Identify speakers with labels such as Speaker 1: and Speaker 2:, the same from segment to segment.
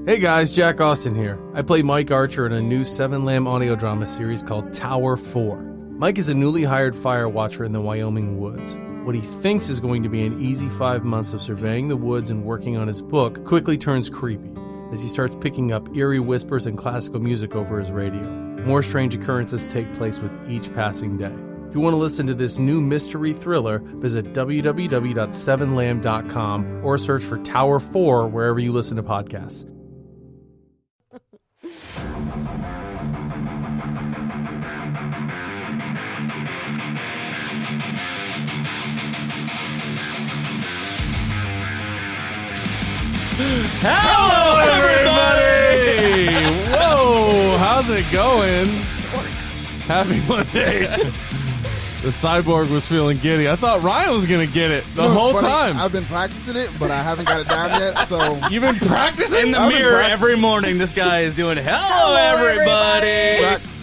Speaker 1: Hey guys, Jack Austin here. I play Mike Archer in a new 7-lamb audio drama series called Tower 4. Mike is a newly hired fire watcher in the Wyoming woods. What he thinks is going to be an easy 5 months of surveying the woods and working on his book quickly turns creepy as he starts picking up eerie whispers and classical music over his radio. More strange occurrences take place with each passing day. If you want to listen to this new mystery thriller, visit www.7lamb.com or search for Tower 4 wherever you listen to podcasts. Hello, everybody! Whoa, how's it going? Happy Monday. The cyborg was feeling giddy. I thought Ryan was going to get it the whole time.
Speaker 2: I've been practicing it, but I haven't got it down yet. So
Speaker 1: you've been practicing?
Speaker 3: In the mirror every morning, this guy is doing, hello, everybody!
Speaker 2: Practicing.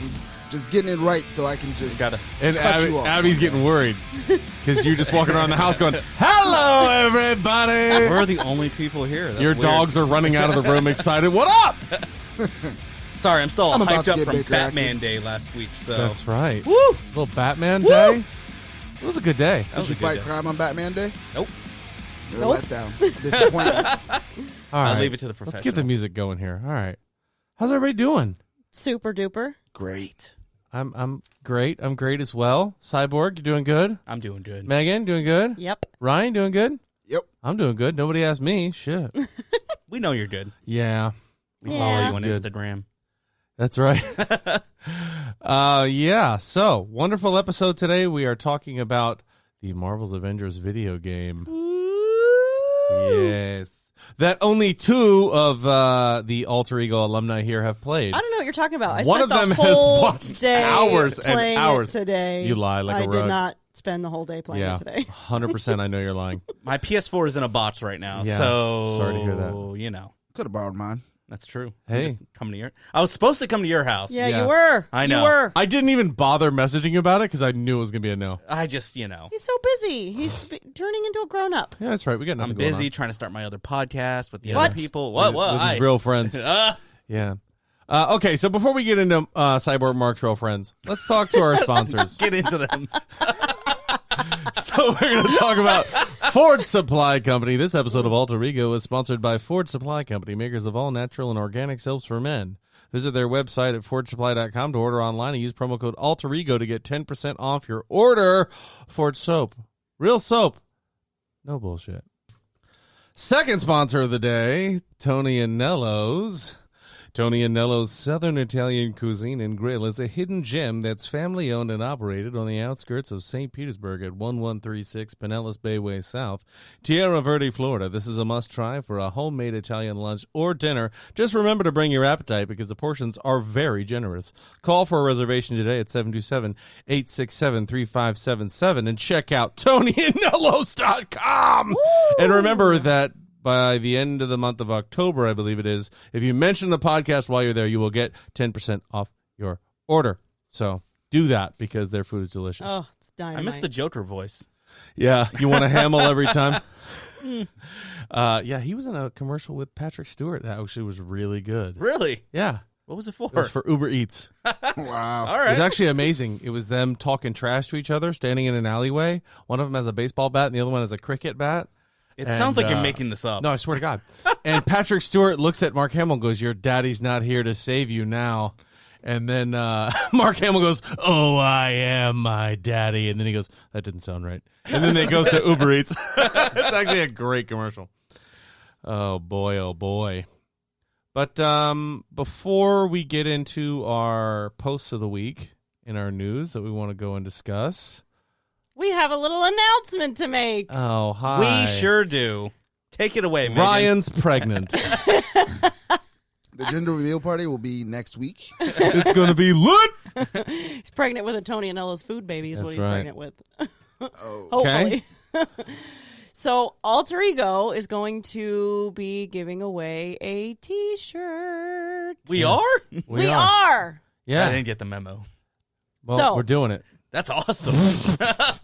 Speaker 2: Just getting it right so I can just
Speaker 1: and
Speaker 2: cut you off.
Speaker 1: Abby's getting worried because you're just walking around the house going, hello, everybody!
Speaker 3: We're the only people here. That's
Speaker 1: Your
Speaker 3: weird.
Speaker 1: dogs are running out of the room excited. What up?
Speaker 3: Sorry, I'm still
Speaker 2: about
Speaker 3: hyped
Speaker 2: to
Speaker 3: up
Speaker 2: get
Speaker 3: from
Speaker 2: Baker
Speaker 3: Batman
Speaker 2: active.
Speaker 3: Day last week. So
Speaker 1: That's right.
Speaker 3: Woo!
Speaker 1: Little Batman Day. It was a good day.
Speaker 3: That was
Speaker 2: Did
Speaker 3: a
Speaker 2: you
Speaker 3: good
Speaker 2: fight
Speaker 3: day.
Speaker 2: crime on Batman Day?
Speaker 3: Nope.
Speaker 2: You're let down. Disappointment.
Speaker 1: All right.
Speaker 3: I'll leave it to the professionals.
Speaker 1: Let's get the music going here. All right. How's everybody doing?
Speaker 4: Super duper.
Speaker 2: Great.
Speaker 1: I'm great. I'm great as well. Cyborg, you doing good?
Speaker 3: I'm doing good.
Speaker 1: Megan, doing good?
Speaker 4: Yep.
Speaker 1: Ryan, doing good?
Speaker 2: Yep.
Speaker 1: I'm doing good. Nobody asked me. Shit.
Speaker 3: We know you're good.
Speaker 1: Yeah.
Speaker 3: We
Speaker 4: Yeah.
Speaker 3: follow you on
Speaker 1: Good.
Speaker 3: Instagram.
Speaker 1: That's right. Yeah. So, wonderful episode today. We are talking about the Marvel's Avengers video game. Yes. That only 2 of the Alter Ego alumni here have played.
Speaker 4: I don't know what you're talking about. I
Speaker 1: One
Speaker 4: spent
Speaker 1: of them
Speaker 4: the
Speaker 1: has
Speaker 4: whole
Speaker 1: watched
Speaker 4: day
Speaker 1: hours and
Speaker 4: playing
Speaker 1: hours.
Speaker 4: it today.
Speaker 1: You lie like a
Speaker 4: I
Speaker 1: rug.
Speaker 4: did not spend the whole day playing
Speaker 1: Yeah.
Speaker 4: it today.
Speaker 1: 100% I know you're lying.
Speaker 3: My PS4 is in a box right now,
Speaker 1: Yeah.
Speaker 3: so
Speaker 1: Sorry to hear that.
Speaker 3: You know,
Speaker 2: Could have borrowed mine.
Speaker 3: that's true.
Speaker 1: Hey.
Speaker 3: I'm just coming to your. I was supposed to come to your house.
Speaker 4: Yeah,
Speaker 1: Yeah.
Speaker 4: you were.
Speaker 3: I know.
Speaker 4: You were.
Speaker 1: I didn't even bother messaging you about it because I knew it was going to be a no.
Speaker 3: I just, you know,
Speaker 4: He's so busy. He's turning into a grown up.
Speaker 1: Yeah, that's right. We got nothing
Speaker 3: I'm
Speaker 1: going
Speaker 3: busy
Speaker 1: on.
Speaker 3: trying to start my other podcast with the
Speaker 1: Yeah.
Speaker 3: other
Speaker 4: What?
Speaker 3: people. What?
Speaker 1: With his
Speaker 3: I-
Speaker 1: real friends.
Speaker 3: Uh,
Speaker 1: Yeah. Okay, so before we get into Cyborg Mark's real friends, let's talk to our sponsors.
Speaker 3: get into them.
Speaker 1: So we're going to talk about Ford Supply Company. This episode of Alter Ego is sponsored by Ford Supply Company, makers of all natural and organic soaps for men. Visit their website at FordSupply.com to order online and use promo code Alter Ego to get 10% off your order. Ford Soap. Real soap. No bullshit. Second sponsor of the day, Tony and Nello's. Tony and Nello's Southern Italian Cuisine and Grill is a hidden gem that's family-owned and operated on the outskirts of St. Petersburg at 1136 Pinellas Bayway South, Tierra Verde, Florida. This is a must-try for a homemade Italian lunch or dinner. Just remember to bring your appetite because the portions are very generous. Call for a reservation today at 727-867-3577 and check out TonyandNellos.com. And remember that by the end of the month of October, I believe it is, if you mention the podcast while you're there, you will get 10% off your order. So do that because their food is delicious.
Speaker 4: Oh, it's dynamite.
Speaker 3: I missed the Joker voice.
Speaker 1: Yeah, you want a Hamill every time? Yeah, he was in a commercial with Patrick Stewart that actually was really good.
Speaker 3: Really?
Speaker 1: Yeah,
Speaker 3: What was it for?
Speaker 1: it was for Uber Eats.
Speaker 2: Wow.
Speaker 3: All
Speaker 1: It
Speaker 3: right.
Speaker 1: was actually amazing. It was them talking trash to each other, standing in an alleyway. One of them has a baseball bat and the other one has a cricket bat.
Speaker 3: It
Speaker 1: And,
Speaker 3: sounds like you're making this up.
Speaker 1: No, I swear to God. And Patrick Stewart looks at Mark Hamill and goes, your daddy's not here to save you now. And then Mark Hamill goes, oh, I am my daddy. And then he goes, that didn't sound right. And then it goes to Uber Eats. It's actually a great commercial. Oh, boy, oh, boy. But before we get into our posts of the week in our news that we want to go and discuss.
Speaker 4: We have a little announcement to make.
Speaker 1: Oh, hi.
Speaker 3: We sure do. Take it away, Megan.
Speaker 1: Ryan's pregnant.
Speaker 2: The gender reveal party will be next week.
Speaker 1: It's going to be lit.
Speaker 4: He's pregnant with a Tony and Ella's food baby is what
Speaker 1: That's
Speaker 4: he's
Speaker 1: right.
Speaker 4: pregnant with.
Speaker 2: Oh.
Speaker 4: Hopefully. So Alter Ego is going to be giving away a T-shirt.
Speaker 3: We are?
Speaker 4: We are.
Speaker 1: Yeah.
Speaker 3: I didn't get the memo.
Speaker 1: Well,
Speaker 4: So-
Speaker 1: we're doing it.
Speaker 3: That's awesome.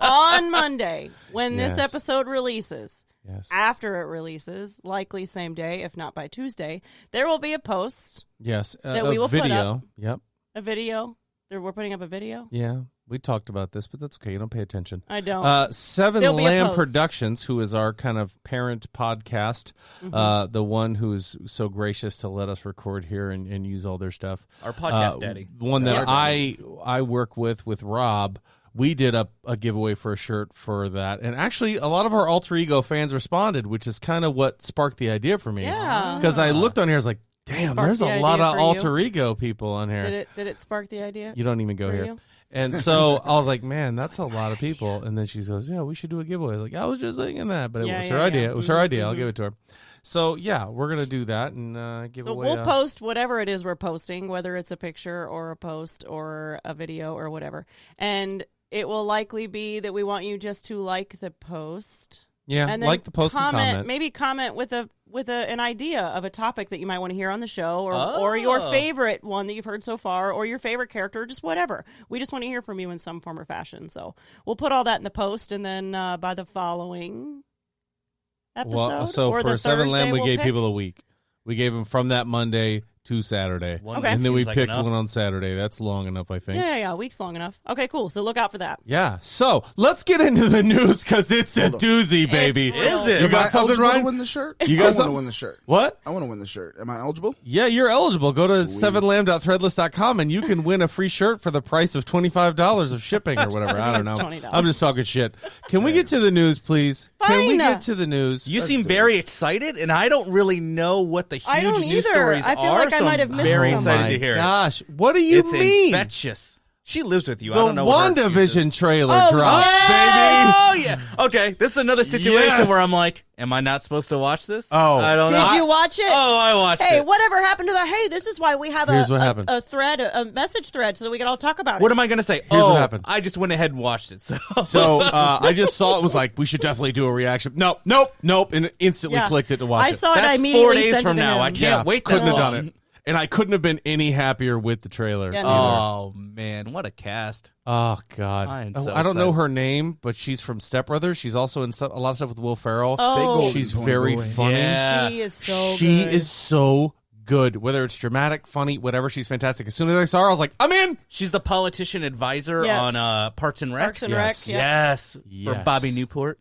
Speaker 4: On Monday, when
Speaker 1: Yes.
Speaker 4: this episode releases,
Speaker 1: Yes.
Speaker 4: after it releases, likely same day, if not by Tuesday, there will be a post,
Speaker 1: Yes.
Speaker 4: that
Speaker 1: a
Speaker 4: we will put
Speaker 1: video.
Speaker 4: up.
Speaker 1: Yep.
Speaker 4: a video. We're putting up a video.
Speaker 1: Yeah. We talked about this, but that's okay. You don't pay attention.
Speaker 4: I don't.
Speaker 1: Seven
Speaker 4: There'll be a
Speaker 1: Lamb
Speaker 4: post.
Speaker 1: Productions, who is our kind of parent podcast, the one who's so gracious to let us record here and use all their stuff.
Speaker 3: Our podcast daddy.
Speaker 1: One that I work with Rob. We did a giveaway for a shirt for that. And actually, a lot of our Alter Ego fans responded, which is kind of what sparked the idea for me.
Speaker 4: Yeah.
Speaker 1: Because I looked on here, I was like, damn,
Speaker 4: Sparked
Speaker 1: there's
Speaker 4: the
Speaker 1: a lot
Speaker 4: idea
Speaker 1: of
Speaker 4: for you?
Speaker 1: Alter Ego people on here.
Speaker 4: Did it spark the idea?
Speaker 1: You don't even go
Speaker 4: for
Speaker 1: here.
Speaker 4: you?
Speaker 1: And so I was like, man, that's a lot of people. And then she goes, yeah, we should do a giveaway. I was like, I was just thinking that, but it was her idea. It was her idea. I'll give it to her. So, yeah, we're going to do that and give
Speaker 4: So
Speaker 1: away.
Speaker 4: we'll post whatever it is we're posting, whether it's a picture or a post or a video or whatever. And it will likely be that we want you just to like the post.
Speaker 1: Yeah,
Speaker 4: And then
Speaker 1: like the post and comment.
Speaker 4: Maybe comment with an idea of a topic that you might want to hear on the show, or your favorite one that you've heard so far, or your favorite character, just whatever. We just want to hear from you in some form or fashion. So we'll put all that in the post, and then by the following episode,
Speaker 1: Well, so
Speaker 4: or
Speaker 1: for
Speaker 4: the
Speaker 1: Seven
Speaker 4: Thursday,
Speaker 1: Lamb, we
Speaker 4: we'll
Speaker 1: gave
Speaker 4: pick.
Speaker 1: people a week. We gave them from that Monday to Saturday.
Speaker 3: One
Speaker 4: Okay.
Speaker 1: And then we
Speaker 3: seems like
Speaker 1: picked
Speaker 3: enough.
Speaker 1: one on Saturday. That's long enough, I think.
Speaker 4: Yeah, week's long enough. Okay, cool. So look out for that.
Speaker 1: Yeah. So let's get into the news because it's a doozy, baby.
Speaker 3: Is it?
Speaker 1: You
Speaker 2: Am
Speaker 1: got
Speaker 2: I
Speaker 1: something,
Speaker 2: eligible
Speaker 1: Ryan?
Speaker 2: to win the shirt?
Speaker 1: You got
Speaker 2: I want
Speaker 1: something?
Speaker 2: to win the shirt.
Speaker 1: What?
Speaker 2: I want to win the shirt. Am I eligible?
Speaker 1: Yeah, you're eligible. Go to
Speaker 2: Sweet.
Speaker 1: 7lamb.threadless.com and you can win a free shirt for the price of $25 of shipping or whatever. I don't know.
Speaker 4: It's $20.
Speaker 1: I'm just talking shit. Can we get to the news, please? Can we
Speaker 4: Fine.
Speaker 1: get to the news?
Speaker 3: You
Speaker 2: Let's
Speaker 3: seem
Speaker 2: do
Speaker 3: very excited, and I don't really know what the
Speaker 4: I
Speaker 3: huge
Speaker 4: don't
Speaker 3: news
Speaker 4: either.
Speaker 3: stories
Speaker 4: I feel
Speaker 3: are.
Speaker 4: like I
Speaker 3: so
Speaker 4: might have
Speaker 3: I'm
Speaker 4: missed
Speaker 3: very
Speaker 4: something.
Speaker 3: excited
Speaker 1: my
Speaker 3: to hear it.
Speaker 1: gosh. What do you
Speaker 3: It's
Speaker 1: mean?
Speaker 3: infectious. She lives with you. I
Speaker 1: The
Speaker 3: don't know what her excuse is.
Speaker 1: WandaVision trailer
Speaker 4: Oh,
Speaker 1: dropped,
Speaker 3: Oh, yeah. Okay, this is another situation
Speaker 1: Yes.
Speaker 3: where I'm like, am I not supposed to watch this?
Speaker 1: Oh.
Speaker 3: I don't know.
Speaker 4: Did you watch it?
Speaker 3: Oh, I watched
Speaker 4: Hey,
Speaker 3: it.
Speaker 4: whatever happened to the? Hey, this is why we have
Speaker 1: Here's what happened.
Speaker 4: a thread, a message thread, so that we can all talk about
Speaker 3: What
Speaker 4: it.
Speaker 3: am I going to say?
Speaker 1: Here's
Speaker 3: oh,
Speaker 1: what happened.
Speaker 3: I just went ahead and watched it. So,
Speaker 1: So I just saw it was like, we should definitely do a reaction. Nope. And instantly
Speaker 4: Yeah.
Speaker 1: clicked it to watch
Speaker 4: I
Speaker 1: it.
Speaker 4: saw it. I
Speaker 3: that's
Speaker 4: immediately
Speaker 3: 4 days
Speaker 4: sent
Speaker 3: from
Speaker 4: it to
Speaker 3: now.
Speaker 4: him.
Speaker 3: I can't
Speaker 1: Yeah,
Speaker 3: wait that
Speaker 1: couldn't have
Speaker 3: long.
Speaker 1: done it. And I couldn't have been any happier with the trailer.
Speaker 4: Yeah,
Speaker 1: either.
Speaker 3: Oh, man. What a cast.
Speaker 1: Oh God!
Speaker 3: I am so
Speaker 1: I don't know
Speaker 3: excited.
Speaker 1: her name, but she's from Step Brothers. She's also in a lot of stuff with Will Ferrell.
Speaker 4: Oh.
Speaker 2: Stay golden,
Speaker 1: She's
Speaker 2: Tony
Speaker 1: very
Speaker 2: boy.
Speaker 1: funny.
Speaker 3: Yeah.
Speaker 4: She is so.
Speaker 1: She
Speaker 4: good.
Speaker 1: is so good. Whether it's dramatic, funny, whatever, she's fantastic. As soon as I saw her, I was like, I'm in.
Speaker 3: She's the politician advisor
Speaker 4: Yes.
Speaker 3: on Parks and Rec.
Speaker 4: Parks and
Speaker 1: Yes.
Speaker 4: Rec. Yeah.
Speaker 3: Yes.
Speaker 1: Yes.
Speaker 3: For Bobby Newport.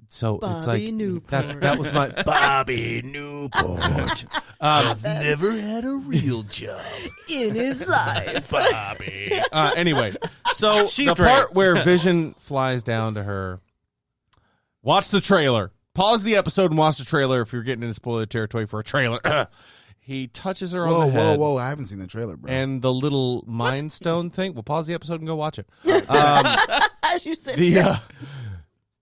Speaker 1: So it's
Speaker 4: Bobby
Speaker 1: like
Speaker 4: Newport.
Speaker 1: that was my Bobby Newport.
Speaker 3: Never had a real job.
Speaker 4: in his life.
Speaker 3: Bobby.
Speaker 1: Anyway, so
Speaker 3: She's
Speaker 1: the
Speaker 3: great.
Speaker 1: part where Vision flies down to her. Watch the trailer. Pause the episode and watch the trailer if you're getting into spoiler territory for a trailer. He touches her on the head.
Speaker 2: Whoa! I haven't seen the trailer, bro.
Speaker 1: And the little Mind Stone thing. We'll pause the episode and go watch it.
Speaker 4: As you sit
Speaker 1: The
Speaker 4: there.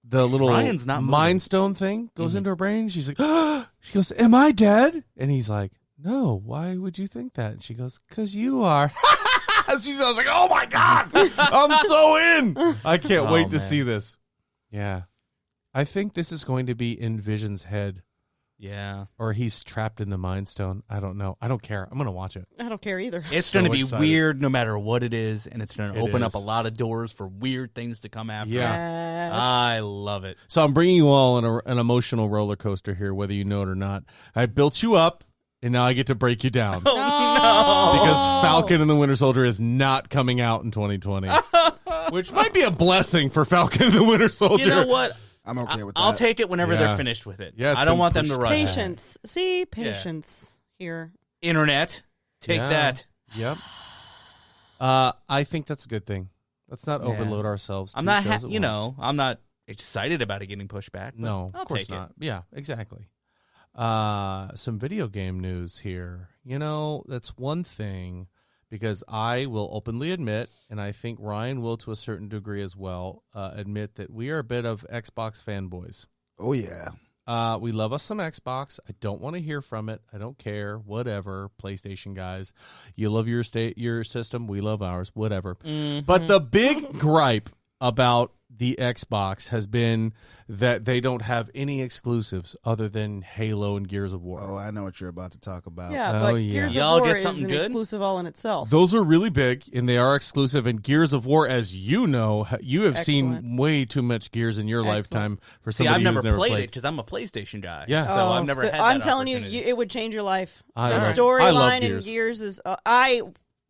Speaker 1: the little
Speaker 3: Ryan's not moving.
Speaker 1: Mind Stone thing goes into her brain. She's like, she goes, "Am I dead?" And he's like, "No. Why would you think that?" And she goes, "'Cause you are." She's I was like, "Oh my God, I'm so in! I can't wait to
Speaker 3: man.
Speaker 1: see this." Yeah, I think this is going to be in Vision's head,
Speaker 3: Yeah.
Speaker 1: or he's trapped in the Mind Stone. I don't know. I don't care. I'm gonna watch it.
Speaker 4: I don't care either.
Speaker 3: It's
Speaker 1: So
Speaker 3: going to be
Speaker 1: excited.
Speaker 3: weird no matter what it is, and it's going to
Speaker 1: It
Speaker 3: open
Speaker 1: is.
Speaker 3: up a lot of doors for weird things to come after.
Speaker 1: Yeah.
Speaker 4: Yes.
Speaker 3: I love it.
Speaker 1: So I'm bringing you all on an emotional roller coaster here, whether you know it or not. I built you up, and now I get to break you down.
Speaker 3: Oh,
Speaker 1: Because Falcon and the Winter Soldier is not coming out in 2020. Which might be a blessing for Falcon and the Winter Soldier.
Speaker 3: You know what?
Speaker 2: I'm okay with that.
Speaker 3: I'll take it whenever
Speaker 1: Yeah.
Speaker 3: they're finished with it.
Speaker 1: Yeah, it's
Speaker 3: I don't
Speaker 1: been
Speaker 3: want them to
Speaker 1: pushed
Speaker 3: rush.
Speaker 1: back.
Speaker 4: Patience. See, patience here.
Speaker 3: Internet, take
Speaker 1: Yeah.
Speaker 3: that.
Speaker 1: Yep. I think that's a good thing. Let's not
Speaker 3: Yeah.
Speaker 1: overload ourselves.
Speaker 3: I'm
Speaker 1: two
Speaker 3: not,
Speaker 1: shows at once.
Speaker 3: I'm not excited about it getting pushed back. But
Speaker 1: No,
Speaker 3: I'll
Speaker 1: of course
Speaker 3: take
Speaker 1: not. Yeah, exactly. Some video game news here. You know, that's one thing because I will openly admit, and I think Ryan will to a certain degree as well, admit that we are a bit of Xbox fanboys.
Speaker 2: Oh yeah.
Speaker 1: We love us some Xbox. I don't want to hear from it. I don't care. Whatever. PlayStation guys, you love your system. We love ours. Whatever.
Speaker 3: Mm-hmm.
Speaker 1: But the big gripe about the Xbox has been that they don't have any exclusives other than Halo and Gears of War.
Speaker 2: Oh, I know what you're about to talk about.
Speaker 4: Yeah,
Speaker 1: Oh,
Speaker 4: but
Speaker 1: yeah.
Speaker 4: Gears
Speaker 3: Y'all
Speaker 4: of War
Speaker 3: get
Speaker 4: is
Speaker 3: something
Speaker 4: an
Speaker 3: good?
Speaker 4: exclusive all in itself.
Speaker 1: Those are really big, and they are exclusive. And Gears of War, as you know, you have seen
Speaker 4: Excellent.
Speaker 1: way too much Gears in your
Speaker 4: Excellent.
Speaker 1: lifetime for
Speaker 3: See,
Speaker 1: somebody
Speaker 3: I've
Speaker 1: who's
Speaker 3: never
Speaker 1: played
Speaker 3: played it because I'm a PlayStation guy.
Speaker 1: Yeah.
Speaker 3: So I've never had that
Speaker 4: I'm telling you,
Speaker 3: opportunity.
Speaker 4: it would change your life.
Speaker 1: I
Speaker 4: The
Speaker 1: love- I love
Speaker 4: storyline in
Speaker 1: Gears.
Speaker 4: Gears is. I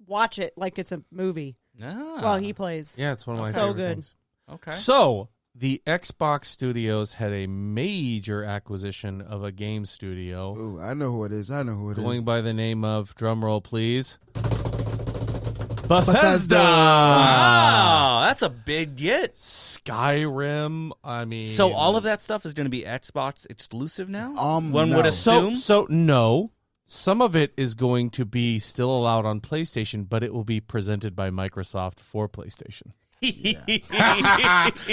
Speaker 4: watch it like it's a movie
Speaker 3: Ah,
Speaker 4: while he plays.
Speaker 1: Yeah, it's one of my
Speaker 4: So
Speaker 1: favorite
Speaker 4: good.
Speaker 1: things.
Speaker 3: okay.
Speaker 1: So, the Xbox Studios had a major acquisition of a game studio
Speaker 2: Ooh, I know who it is.
Speaker 1: going by the name of, drumroll please, Bethesda.
Speaker 3: Wow, that's a big get.
Speaker 1: Skyrim, I mean...
Speaker 3: So all of that stuff is going to be Xbox exclusive now? One
Speaker 2: no.
Speaker 3: would assume.
Speaker 1: So no. Some of it is going to be still allowed on PlayStation, but it will be presented by Microsoft for PlayStation.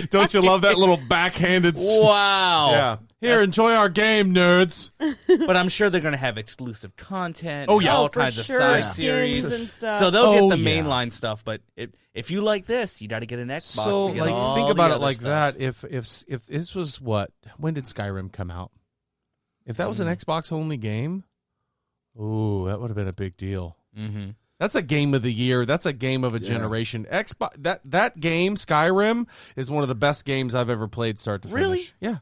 Speaker 1: Don't you love that little backhanded?
Speaker 3: Wow.
Speaker 1: Yeah. Here, enjoy our game, nerds.
Speaker 3: But I'm sure they're going to have exclusive content.
Speaker 1: Oh,
Speaker 3: and
Speaker 1: yeah.
Speaker 3: all
Speaker 4: for
Speaker 3: kinds
Speaker 4: sure,
Speaker 3: of side
Speaker 4: skins
Speaker 3: series.
Speaker 4: and stuff.
Speaker 3: So they'll
Speaker 1: Oh,
Speaker 3: get the
Speaker 1: yeah.
Speaker 3: mainline stuff. But if you like this, you got to get an Xbox.
Speaker 1: So,
Speaker 3: to get
Speaker 1: like,
Speaker 3: all
Speaker 1: think
Speaker 3: the
Speaker 1: about it
Speaker 3: other
Speaker 1: like
Speaker 3: stuff.
Speaker 1: that. If this was what? When did Skyrim come out? If that was an Xbox only game, ooh, that would have been a big deal.
Speaker 3: Mm-hmm.
Speaker 1: That's a game of the year. That's a game of a generation. Xbox that game Skyrim is one of the best games I've ever played, start to finish.
Speaker 3: Really?
Speaker 1: Yeah,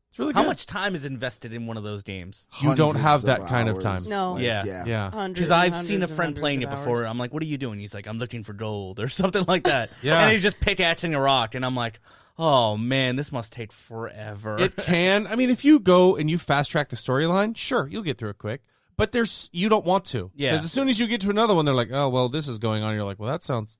Speaker 1: it's really
Speaker 3: How
Speaker 1: good.
Speaker 3: much time is invested in one of those games?
Speaker 1: You don't have
Speaker 2: Hundreds
Speaker 1: that kind of time.
Speaker 2: hours.
Speaker 4: No.
Speaker 2: Like,
Speaker 3: Yeah.
Speaker 1: Yeah,
Speaker 4: Hundreds
Speaker 3: Because
Speaker 4: and
Speaker 3: I've
Speaker 4: hundreds
Speaker 3: seen a
Speaker 4: and
Speaker 3: friend
Speaker 4: hundreds
Speaker 3: playing
Speaker 4: of
Speaker 3: it before.
Speaker 4: hours.
Speaker 3: I'm like, what are you doing? He's like, I'm looking for gold or something like that.
Speaker 1: Yeah.
Speaker 3: And he's just pickaxing a rock. And I'm like, oh, man, this must take forever.
Speaker 1: it can. I mean, if you go and you fast track the storyline, sure, you'll get through it quick. But you don't want to.
Speaker 3: Yeah.
Speaker 1: Because as soon as you get to another one, they're like, oh, well, this is going on. You're like, well, that sounds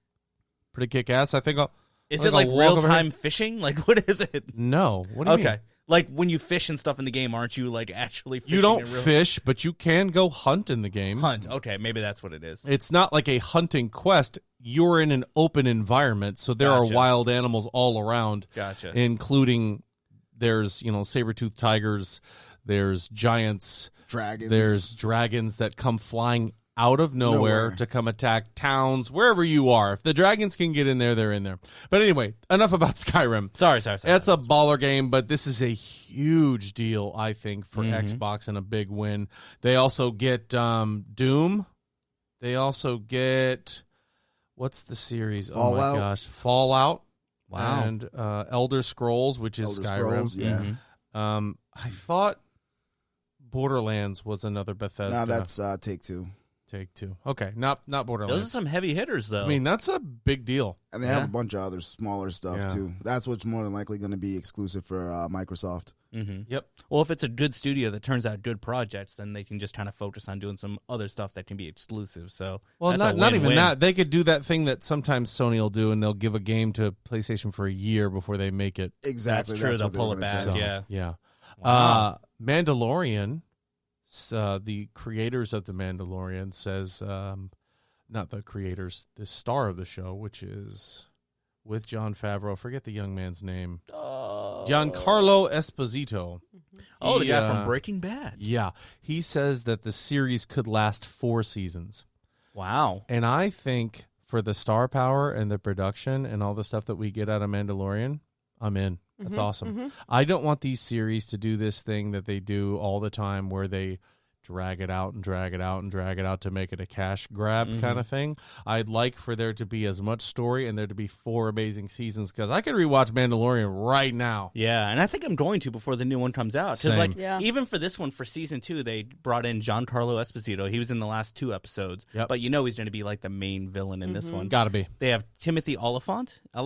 Speaker 1: pretty kick-ass. I think I'll...
Speaker 3: Is
Speaker 1: I
Speaker 3: it
Speaker 1: think
Speaker 3: like
Speaker 1: I'll walk over
Speaker 3: real-time
Speaker 1: here.
Speaker 3: fishing? Like, what is it?
Speaker 1: No. What do you
Speaker 3: Okay.
Speaker 1: mean?
Speaker 3: Like, when you fish and stuff in the game, aren't you, like, actually fishing?
Speaker 1: You don't
Speaker 3: in real
Speaker 1: fish, but you can go hunt in the game.
Speaker 3: Hunt. Okay, maybe that's what it is.
Speaker 1: It's not like a hunting quest. You're in an open environment, so there
Speaker 3: Gotcha.
Speaker 1: are wild animals all around,
Speaker 3: Gotcha.
Speaker 1: including there's, saber-toothed tigers, there's giants,
Speaker 2: Dragons.
Speaker 1: there's dragons that come flying out of nowhere
Speaker 2: Nowhere.
Speaker 1: to come attack towns, wherever you are. If the dragons can get in there, they're in there. But anyway, enough about Skyrim.
Speaker 3: Sorry.
Speaker 1: It's a baller game, but this is a huge deal, I think, for
Speaker 3: Mm-hmm.
Speaker 1: Xbox and a big win. They also get Doom. They also get, what's the series? Oh,
Speaker 2: Fallout.
Speaker 1: my gosh. Fallout.
Speaker 3: Wow.
Speaker 1: And Elder Scrolls, which is
Speaker 2: Elder
Speaker 1: Skyrim.
Speaker 2: Scrolls, yeah.
Speaker 3: Mhm.
Speaker 1: I thought Borderlands was another Bethesda.
Speaker 2: Now that's Take-Two.
Speaker 1: Take-Two. Okay, not Borderlands.
Speaker 3: Those are some heavy hitters, though.
Speaker 1: I mean, that's a big deal.
Speaker 2: And they have
Speaker 3: Yeah.
Speaker 2: a bunch of other smaller stuff,
Speaker 1: Yeah.
Speaker 2: too. That's what's more than likely going to be exclusive for Microsoft.
Speaker 3: Mm-hmm.
Speaker 1: Yep.
Speaker 3: Well, if it's a good studio that turns out good projects, then they can just kind of focus on doing some other stuff that can be exclusive. So,
Speaker 1: Well,
Speaker 3: that's a
Speaker 1: not even
Speaker 3: win-win.
Speaker 1: that. They could do that thing that sometimes Sony will do, and they'll give a game to PlayStation for a year before they make it.
Speaker 2: Exactly.
Speaker 3: That's true. They'll
Speaker 2: what they
Speaker 3: pull
Speaker 2: were
Speaker 3: it
Speaker 2: gonna
Speaker 3: back.
Speaker 2: say.
Speaker 3: Yeah.
Speaker 1: Yeah.
Speaker 3: Wow.
Speaker 1: Mandalorian, the creators of The Mandalorian says, not the creators, the star of the show, which is with Jon Favreau. Forget the young man's name. Giancarlo Esposito.
Speaker 3: Oh, the
Speaker 1: He,
Speaker 3: guy from Breaking Bad.
Speaker 1: Yeah. He says that the series could last 4 seasons.
Speaker 3: Wow.
Speaker 1: And I think for the star power and the production and all the stuff that we get out of Mandalorian, I'm in. That's awesome. I don't want these series to do this thing that they do all the time where they drag it out and drag it out and drag it out to make it a cash grab kind of thing. I'd like for there to be as much story and there to be 4 amazing seasons, because I could rewatch Mandalorian right now.
Speaker 3: Yeah, and I think I'm going to before the new one comes out.
Speaker 1: Same.
Speaker 3: Because, like,
Speaker 4: Yeah.
Speaker 3: even for this one, for season 2, they brought in Giancarlo Esposito. He was in the last 2 episodes.
Speaker 1: Yep.
Speaker 3: But you know he's going to be, like, the main villain in this one.
Speaker 1: Gotta be.
Speaker 3: They have Timothy Oliphant? How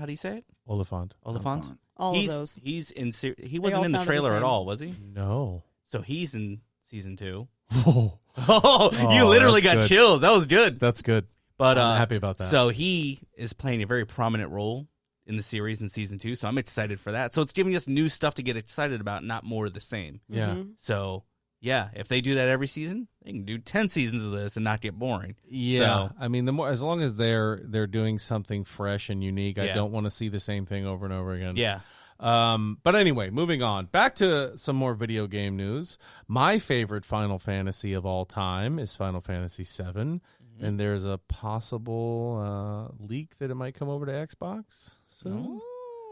Speaker 3: do you say it?
Speaker 1: Oliphant.
Speaker 3: Oliphant?
Speaker 4: All
Speaker 3: he's,
Speaker 4: of those.
Speaker 3: He's in. He
Speaker 4: all
Speaker 3: wasn't in the
Speaker 4: sounded the
Speaker 3: trailer at
Speaker 4: same.
Speaker 3: all, was he?
Speaker 1: No.
Speaker 3: So he's in season 2.
Speaker 1: Whoa.
Speaker 3: Oh, you literally
Speaker 1: that's
Speaker 3: got
Speaker 1: good.
Speaker 3: chills. That was good.
Speaker 1: That's good.
Speaker 3: But
Speaker 1: I'm happy about that.
Speaker 3: So he is playing a very prominent role in the series in season 2. So I'm excited for that. So it's giving us new stuff to get excited about, not more of the same.
Speaker 1: Yeah.
Speaker 3: So yeah, if they do that every season, they can do 10 seasons of this and not get boring.
Speaker 1: Yeah,
Speaker 3: So-
Speaker 1: I mean, the more as long as they're doing something fresh and unique, I
Speaker 3: Yeah.
Speaker 1: don't want to see the same thing over and over again.
Speaker 3: Yeah.
Speaker 1: But anyway, moving on. Back to some more video game news. My favorite Final Fantasy of all time is Final Fantasy VII, and there's a possible leak that it might come over to Xbox soon,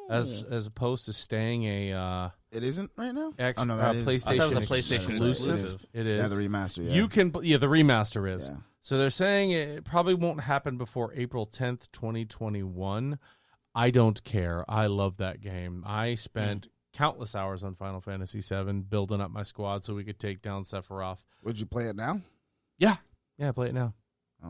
Speaker 1: as opposed to staying a
Speaker 2: It isn't right now?
Speaker 1: PlayStation,
Speaker 3: I thought it was a PlayStation
Speaker 1: exclusive. It is.
Speaker 2: Yeah, the remaster, yeah.
Speaker 1: You can, the remaster is.
Speaker 2: Yeah.
Speaker 1: So they're saying it probably won't happen before April 10th, 2021. I don't care. I love that game. I spent countless hours on Final Fantasy VII building up my squad so we could take down Sephiroth.
Speaker 2: Would you play it now?
Speaker 1: Yeah, play it now.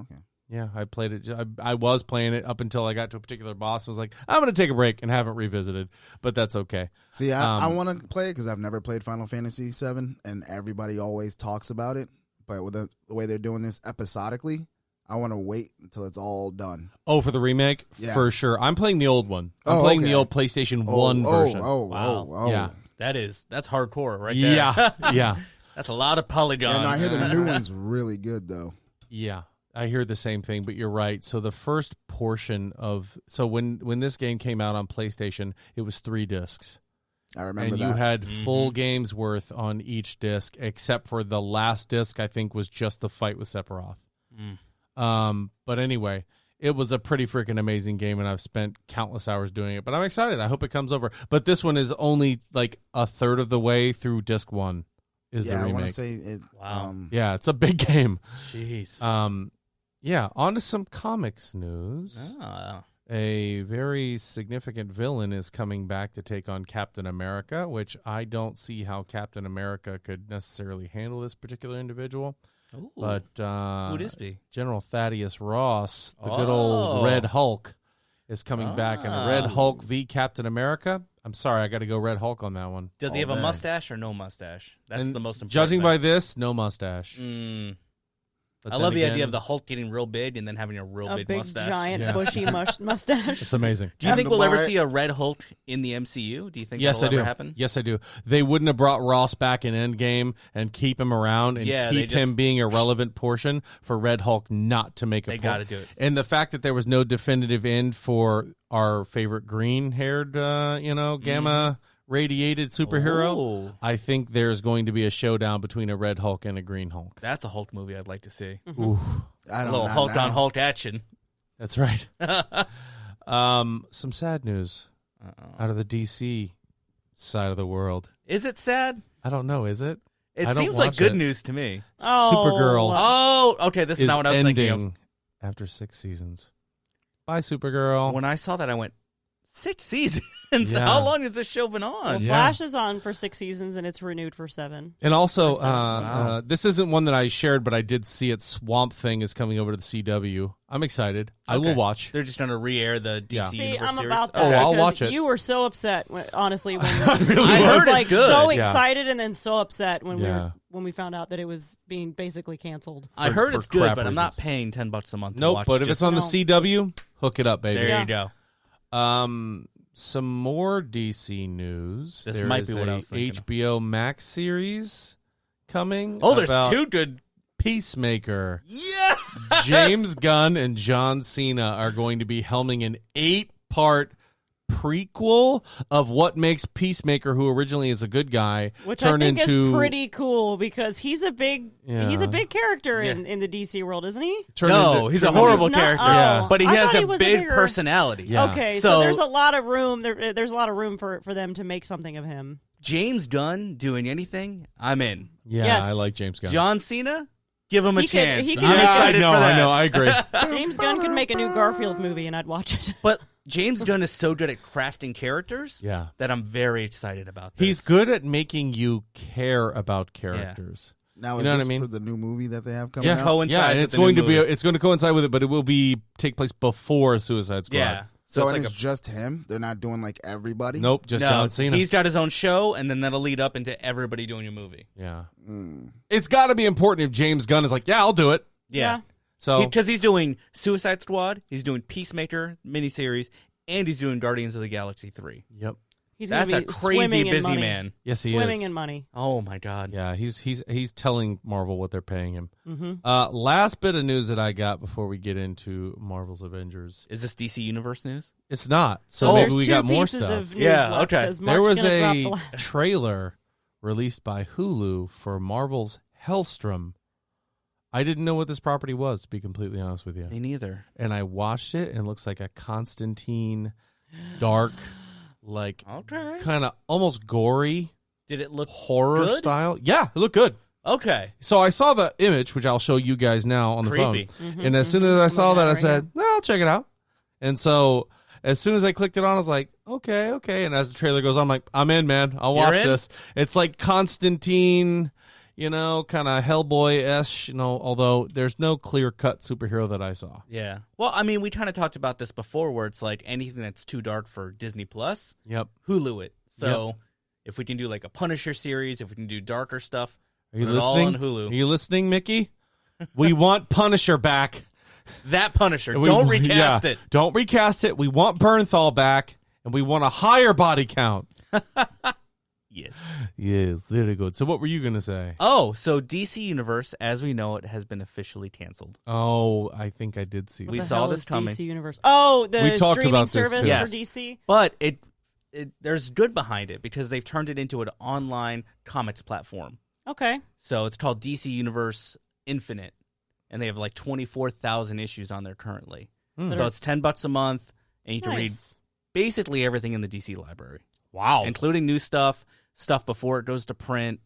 Speaker 2: Okay.
Speaker 1: Yeah, I played it. I was playing it up until I got to a particular boss. I was like, I'm going to take a break and haven't revisited, but that's okay.
Speaker 2: See, I want to play it because I've never played Final Fantasy VII, and everybody always talks about it. But with the way they're doing this episodically, I want to wait until it's all done.
Speaker 1: Oh, for the remake?
Speaker 2: Yeah.
Speaker 1: For sure. I'm playing the old one. I'm playing the old PlayStation 1 version.
Speaker 3: Wow.
Speaker 1: Yeah.
Speaker 3: That's hardcore right there.
Speaker 1: Yeah, yeah.
Speaker 3: That's a lot of polygons.
Speaker 2: And I hear the new one's really good, though.
Speaker 1: Yeah, I hear the same thing, but you're right. So the first portion of when this game came out on PlayStation, it was 3 discs.
Speaker 2: I remember
Speaker 1: and
Speaker 2: that.
Speaker 1: you had full games worth on each disc, except for the last disc, I think, was just the fight with Sephiroth. But anyway, it was a pretty freaking amazing game, and I've spent countless hours doing it. But I'm excited. I hope it comes over. But this one is only like a third of the way through disc 1 is the remake.
Speaker 2: I want to say it.
Speaker 3: Wow.
Speaker 1: Yeah, it's a big game.
Speaker 3: Jeez.
Speaker 1: Yeah, on to some comics news.
Speaker 3: Ah.
Speaker 1: A very significant villain is coming back to take on Captain America, which I don't see how Captain America could necessarily handle this particular individual.
Speaker 3: Ooh.
Speaker 1: But
Speaker 3: Who'd this be?
Speaker 1: General Thaddeus Ross, the good old Red Hulk, is coming back. And Red Hulk v. Captain America. I'm sorry, I got to go Red Hulk on that one.
Speaker 3: Does he have a mustache or no mustache? That's the most important.
Speaker 1: Judging by this, no mustache.
Speaker 3: I love the idea of the Hulk getting real big and then having a real big mustache.
Speaker 4: Giant, bushy mustache.
Speaker 1: It's amazing.
Speaker 3: Do you think we'll ever see a Red Hulk in the MCU? Do you think that'll ever happen?
Speaker 1: Yes, I do. They wouldn't have brought Ross back in Endgame and keep him around and keep him being a relevant portion for Red Hulk not to make a point.
Speaker 3: They got to do it.
Speaker 1: And the fact that there was no definitive end for our favorite green-haired, gamma radiated superhero, I think there's going to be a showdown between a Red Hulk and a Green Hulk.
Speaker 3: That's a Hulk movie I'd like to see.
Speaker 1: Ooh.
Speaker 2: I don't
Speaker 3: a little
Speaker 2: know
Speaker 3: Hulk
Speaker 2: now.
Speaker 3: on Hulk action.
Speaker 1: That's right. Some sad news out of the DC side of the world.
Speaker 3: Is it sad?
Speaker 1: I don't know. Is it?
Speaker 3: It
Speaker 1: I don't
Speaker 3: seems like
Speaker 1: watch
Speaker 3: good
Speaker 1: it.
Speaker 3: news to me.
Speaker 1: Supergirl.
Speaker 3: Oh, okay. This is not what I was thinking of.
Speaker 1: ending after 6 seasons. Bye, Supergirl.
Speaker 3: When I saw that, I went, 6 seasons?
Speaker 1: Yeah.
Speaker 3: How long has this show been on?
Speaker 4: Well,
Speaker 1: Yeah.
Speaker 4: Flash is on for 6 seasons, and it's renewed for 7.
Speaker 1: And also,
Speaker 4: First episode.
Speaker 1: this isn't one that I shared, but I did see it. Swamp Thing is coming over to the CW. I'm excited. I will
Speaker 3: Okay.
Speaker 1: watch.
Speaker 3: They're just going to re-air the DC
Speaker 1: Yeah.
Speaker 4: See,
Speaker 3: Universe
Speaker 4: I'm
Speaker 3: series?
Speaker 4: about
Speaker 1: Oh,
Speaker 4: that.
Speaker 1: I'll
Speaker 4: because
Speaker 1: watch it.
Speaker 4: You were so upset, honestly, when
Speaker 1: I really
Speaker 3: I
Speaker 4: I
Speaker 3: heard
Speaker 4: was
Speaker 3: it's
Speaker 4: like
Speaker 3: good.
Speaker 4: so
Speaker 1: Yeah.
Speaker 4: excited and then so upset when
Speaker 1: Yeah.
Speaker 4: we found out that it was being basically canceled.
Speaker 3: I heard
Speaker 1: for
Speaker 3: it's good,
Speaker 1: crap
Speaker 3: but I'm not
Speaker 1: reasons.
Speaker 3: paying $10 a month to
Speaker 1: Nope,
Speaker 3: watch
Speaker 1: but if
Speaker 3: just-
Speaker 1: it's on the
Speaker 4: No.
Speaker 1: CW, hook it up, baby.
Speaker 3: There
Speaker 4: Yeah.
Speaker 3: you go.
Speaker 1: Some more DC news.
Speaker 3: This
Speaker 1: There
Speaker 3: might
Speaker 1: is
Speaker 3: be what I
Speaker 1: a
Speaker 3: was thinking of.
Speaker 1: HBO Max series coming.
Speaker 3: Oh, there's
Speaker 1: about
Speaker 3: 2 good...
Speaker 1: Peacemaker.
Speaker 3: Yeah!
Speaker 1: James Gunn and John Cena are going to be helming an 8-part prequel of what makes Peacemaker, who originally is a good guy,
Speaker 4: Which
Speaker 1: turn
Speaker 4: I think
Speaker 1: into
Speaker 4: is pretty cool because he's a big character
Speaker 3: Yeah.
Speaker 4: in the DC world, isn't he?
Speaker 1: turn
Speaker 3: No,
Speaker 1: into-
Speaker 3: he's a
Speaker 1: turn
Speaker 3: horrible
Speaker 4: He's not-
Speaker 3: character.
Speaker 1: Yeah.
Speaker 3: But he
Speaker 4: I
Speaker 3: has
Speaker 4: thought he
Speaker 3: a
Speaker 4: was
Speaker 3: big
Speaker 4: bigger-
Speaker 3: personality.
Speaker 1: Yeah.
Speaker 4: Okay,
Speaker 3: So-
Speaker 4: so there's a lot of room. There's a lot of room for them to make something of him.
Speaker 3: James Gunn doing anything, I'm in.
Speaker 1: Yeah,
Speaker 4: Yes.
Speaker 1: I like James Gunn.
Speaker 3: John Cena, give him a
Speaker 4: He could-
Speaker 3: chance.
Speaker 4: he could
Speaker 3: I'm
Speaker 4: make it.
Speaker 3: excited for that.
Speaker 1: I know, I agree.
Speaker 4: James Gunn could make a new Garfield movie, and I'd watch it.
Speaker 3: But James Gunn is so good at crafting characters
Speaker 1: Yeah.
Speaker 3: that I'm very excited about this.
Speaker 1: He's good at making you care about characters.
Speaker 2: Now,
Speaker 1: You
Speaker 2: is
Speaker 1: know what
Speaker 2: this
Speaker 1: I mean?
Speaker 2: for the new movie that they have coming
Speaker 1: Yeah,
Speaker 2: out?
Speaker 3: coincides
Speaker 1: yeah, and
Speaker 3: with
Speaker 1: it's
Speaker 3: the new
Speaker 1: going to be
Speaker 3: movie.
Speaker 1: it's going to coincide with it, but it will take place before Suicide Squad.
Speaker 3: Yeah.
Speaker 2: So
Speaker 3: it's
Speaker 2: and
Speaker 3: like
Speaker 2: it's just him? They're not doing like everybody?
Speaker 1: Nope, just
Speaker 3: no,
Speaker 1: John Cena.
Speaker 3: He's got his own show, and then that'll lead up into everybody doing a movie.
Speaker 1: Yeah.
Speaker 2: Mm.
Speaker 1: It's got to be important if James Gunn is like, yeah, I'll do it.
Speaker 3: Yeah.
Speaker 1: So
Speaker 3: Because he's doing Suicide Squad, he's doing Peacemaker miniseries, and he's doing Guardians of the Galaxy 3.
Speaker 1: Yep.
Speaker 4: He's gonna
Speaker 3: That's a
Speaker 4: be
Speaker 3: crazy
Speaker 4: swimming in
Speaker 3: busy
Speaker 4: money.
Speaker 3: man.
Speaker 1: Yes, he
Speaker 4: Swimming
Speaker 1: is.
Speaker 4: in money.
Speaker 3: Oh my God.
Speaker 1: Yeah, he's telling Marvel what they're paying him.
Speaker 4: Mm-hmm.
Speaker 1: Last bit of news that I got before we get into Marvel's Avengers.
Speaker 3: Is this DC Universe news?
Speaker 1: It's not. So
Speaker 4: Oh,
Speaker 1: maybe
Speaker 4: there's
Speaker 1: we
Speaker 4: two
Speaker 1: got more
Speaker 4: pieces
Speaker 1: stuff.
Speaker 4: of news
Speaker 3: Yeah,
Speaker 4: left,
Speaker 3: okay.
Speaker 4: 'cause
Speaker 1: There
Speaker 4: Mark's
Speaker 1: was
Speaker 4: gonna drop
Speaker 1: a
Speaker 4: the last-
Speaker 1: trailer released by Hulu for Marvel's Hellstrom. I didn't know what this property was, to be completely honest with you.
Speaker 3: Me neither.
Speaker 1: And I watched it, and it looks like a Constantine, dark, like
Speaker 3: Okay.
Speaker 1: kind of almost gory
Speaker 3: Did it look
Speaker 1: horror
Speaker 3: good?
Speaker 1: style. Yeah, it looked good.
Speaker 3: Okay.
Speaker 1: So I saw the image, which I'll show you guys now on the
Speaker 3: Creepy.
Speaker 1: phone. And as soon as I saw that, I said, "No, I'll check it out." And so as soon as I clicked it on, I was like, okay. And as the trailer goes on, I'm like, I'm in, man. I'll watch
Speaker 3: You're in?
Speaker 1: this. It's like Constantine, kind of Hellboy-esque, although there's no clear-cut superhero that I saw.
Speaker 3: Yeah. Well, I mean, we kind of talked about this before, where it's like anything that's too dark for Disney Plus,
Speaker 1: Yep.
Speaker 3: Hulu it. So if we can do like a Punisher series, if we can do darker stuff,
Speaker 1: Are you
Speaker 3: put it all
Speaker 1: listening?
Speaker 3: on Hulu.
Speaker 1: Are you listening, Mickey? We want Punisher back.
Speaker 3: That Punisher.
Speaker 1: And
Speaker 3: Don't recast it.
Speaker 1: Don't recast it. We want Bernthal back, and we want a higher body count.
Speaker 3: Yes.
Speaker 1: Yes, very good. So what were you going to say?
Speaker 3: Oh, so DC Universe, as we know it, has been officially canceled.
Speaker 1: Oh, I think I did see
Speaker 4: What
Speaker 3: We
Speaker 4: the
Speaker 1: that.
Speaker 3: saw
Speaker 4: hell
Speaker 3: this
Speaker 4: is
Speaker 3: coming.
Speaker 4: DC Universe. Oh, the
Speaker 1: We talked
Speaker 4: streaming
Speaker 1: about this,
Speaker 4: service
Speaker 1: too.
Speaker 3: Yes.
Speaker 4: for DC.
Speaker 3: But it there's good behind it because they've turned it into an online comics platform.
Speaker 4: Okay.
Speaker 3: So it's called DC Universe Infinite, and they have like 24,000 issues on there currently.
Speaker 1: Hmm.
Speaker 3: So it's $10 a month, and you can read
Speaker 4: Nice.
Speaker 3: basically everything in the DC library,
Speaker 1: Wow.
Speaker 3: including new stuff before it goes to print,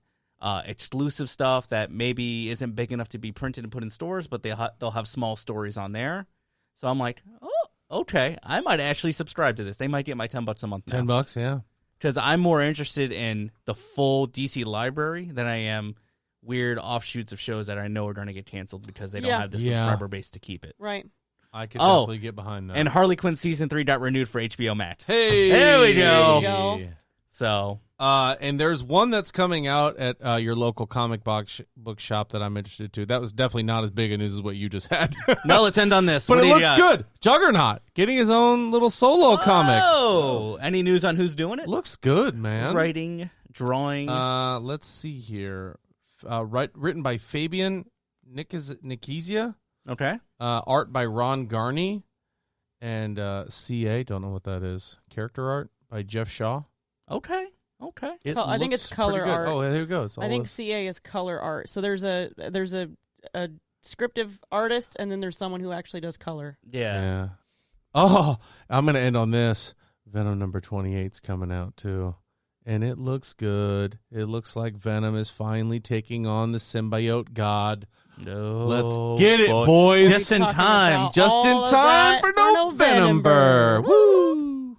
Speaker 3: exclusive stuff that maybe isn't big enough to be printed and put in stores, but they'll have small stories on there. So I'm like, oh, okay, I might actually subscribe to this. They might get my $10 a month now.
Speaker 1: $10, yeah.
Speaker 3: Because I'm more interested in the full DC library than I am weird offshoots of shows that I know are going to get canceled because they don't
Speaker 4: Yeah.
Speaker 3: have the
Speaker 1: Yeah.
Speaker 3: subscriber base to keep it.
Speaker 4: Right.
Speaker 1: I could
Speaker 3: Oh,
Speaker 1: definitely get behind that.
Speaker 3: And Harley Quinn Season 3 got renewed for HBO Max.
Speaker 1: hey,
Speaker 3: There we go.
Speaker 4: There you go.
Speaker 3: So,
Speaker 1: And there's one that's coming out at your local comic book shop that I'm interested to. That was definitely not as big a news as what you just had.
Speaker 3: no, let's end on this.
Speaker 1: But
Speaker 3: What
Speaker 1: it
Speaker 3: do you
Speaker 1: looks
Speaker 3: got?
Speaker 1: good. Juggernaut getting his own little solo comic.
Speaker 3: Oh, any news on who's doing it?
Speaker 1: Looks good, man.
Speaker 3: Writing, drawing.
Speaker 1: Let's see here. Written by Fabian Nikizia.
Speaker 3: Okay.
Speaker 1: Art by Ron Garney. And CA, don't know what that is. Character art by Jeff Shaw.
Speaker 3: Okay.
Speaker 1: It
Speaker 4: I think
Speaker 1: looks
Speaker 4: it's color
Speaker 1: pretty good.
Speaker 4: art.
Speaker 1: Oh, there you go. It's all
Speaker 4: I think
Speaker 1: this.
Speaker 4: CA is color art. So there's a scriptive artist, and then there's someone who actually does color.
Speaker 3: Yeah.
Speaker 1: Yeah. Oh, I'm going to end on this. Venom number 28's coming out, too. And it looks good. It looks like Venom is finally taking on the symbiote god.
Speaker 3: No,
Speaker 1: Let's get it, boys.
Speaker 3: Just in
Speaker 4: Talking
Speaker 3: time.
Speaker 4: about
Speaker 1: Just in
Speaker 4: all of
Speaker 1: time
Speaker 4: that
Speaker 1: for November.
Speaker 4: Woo!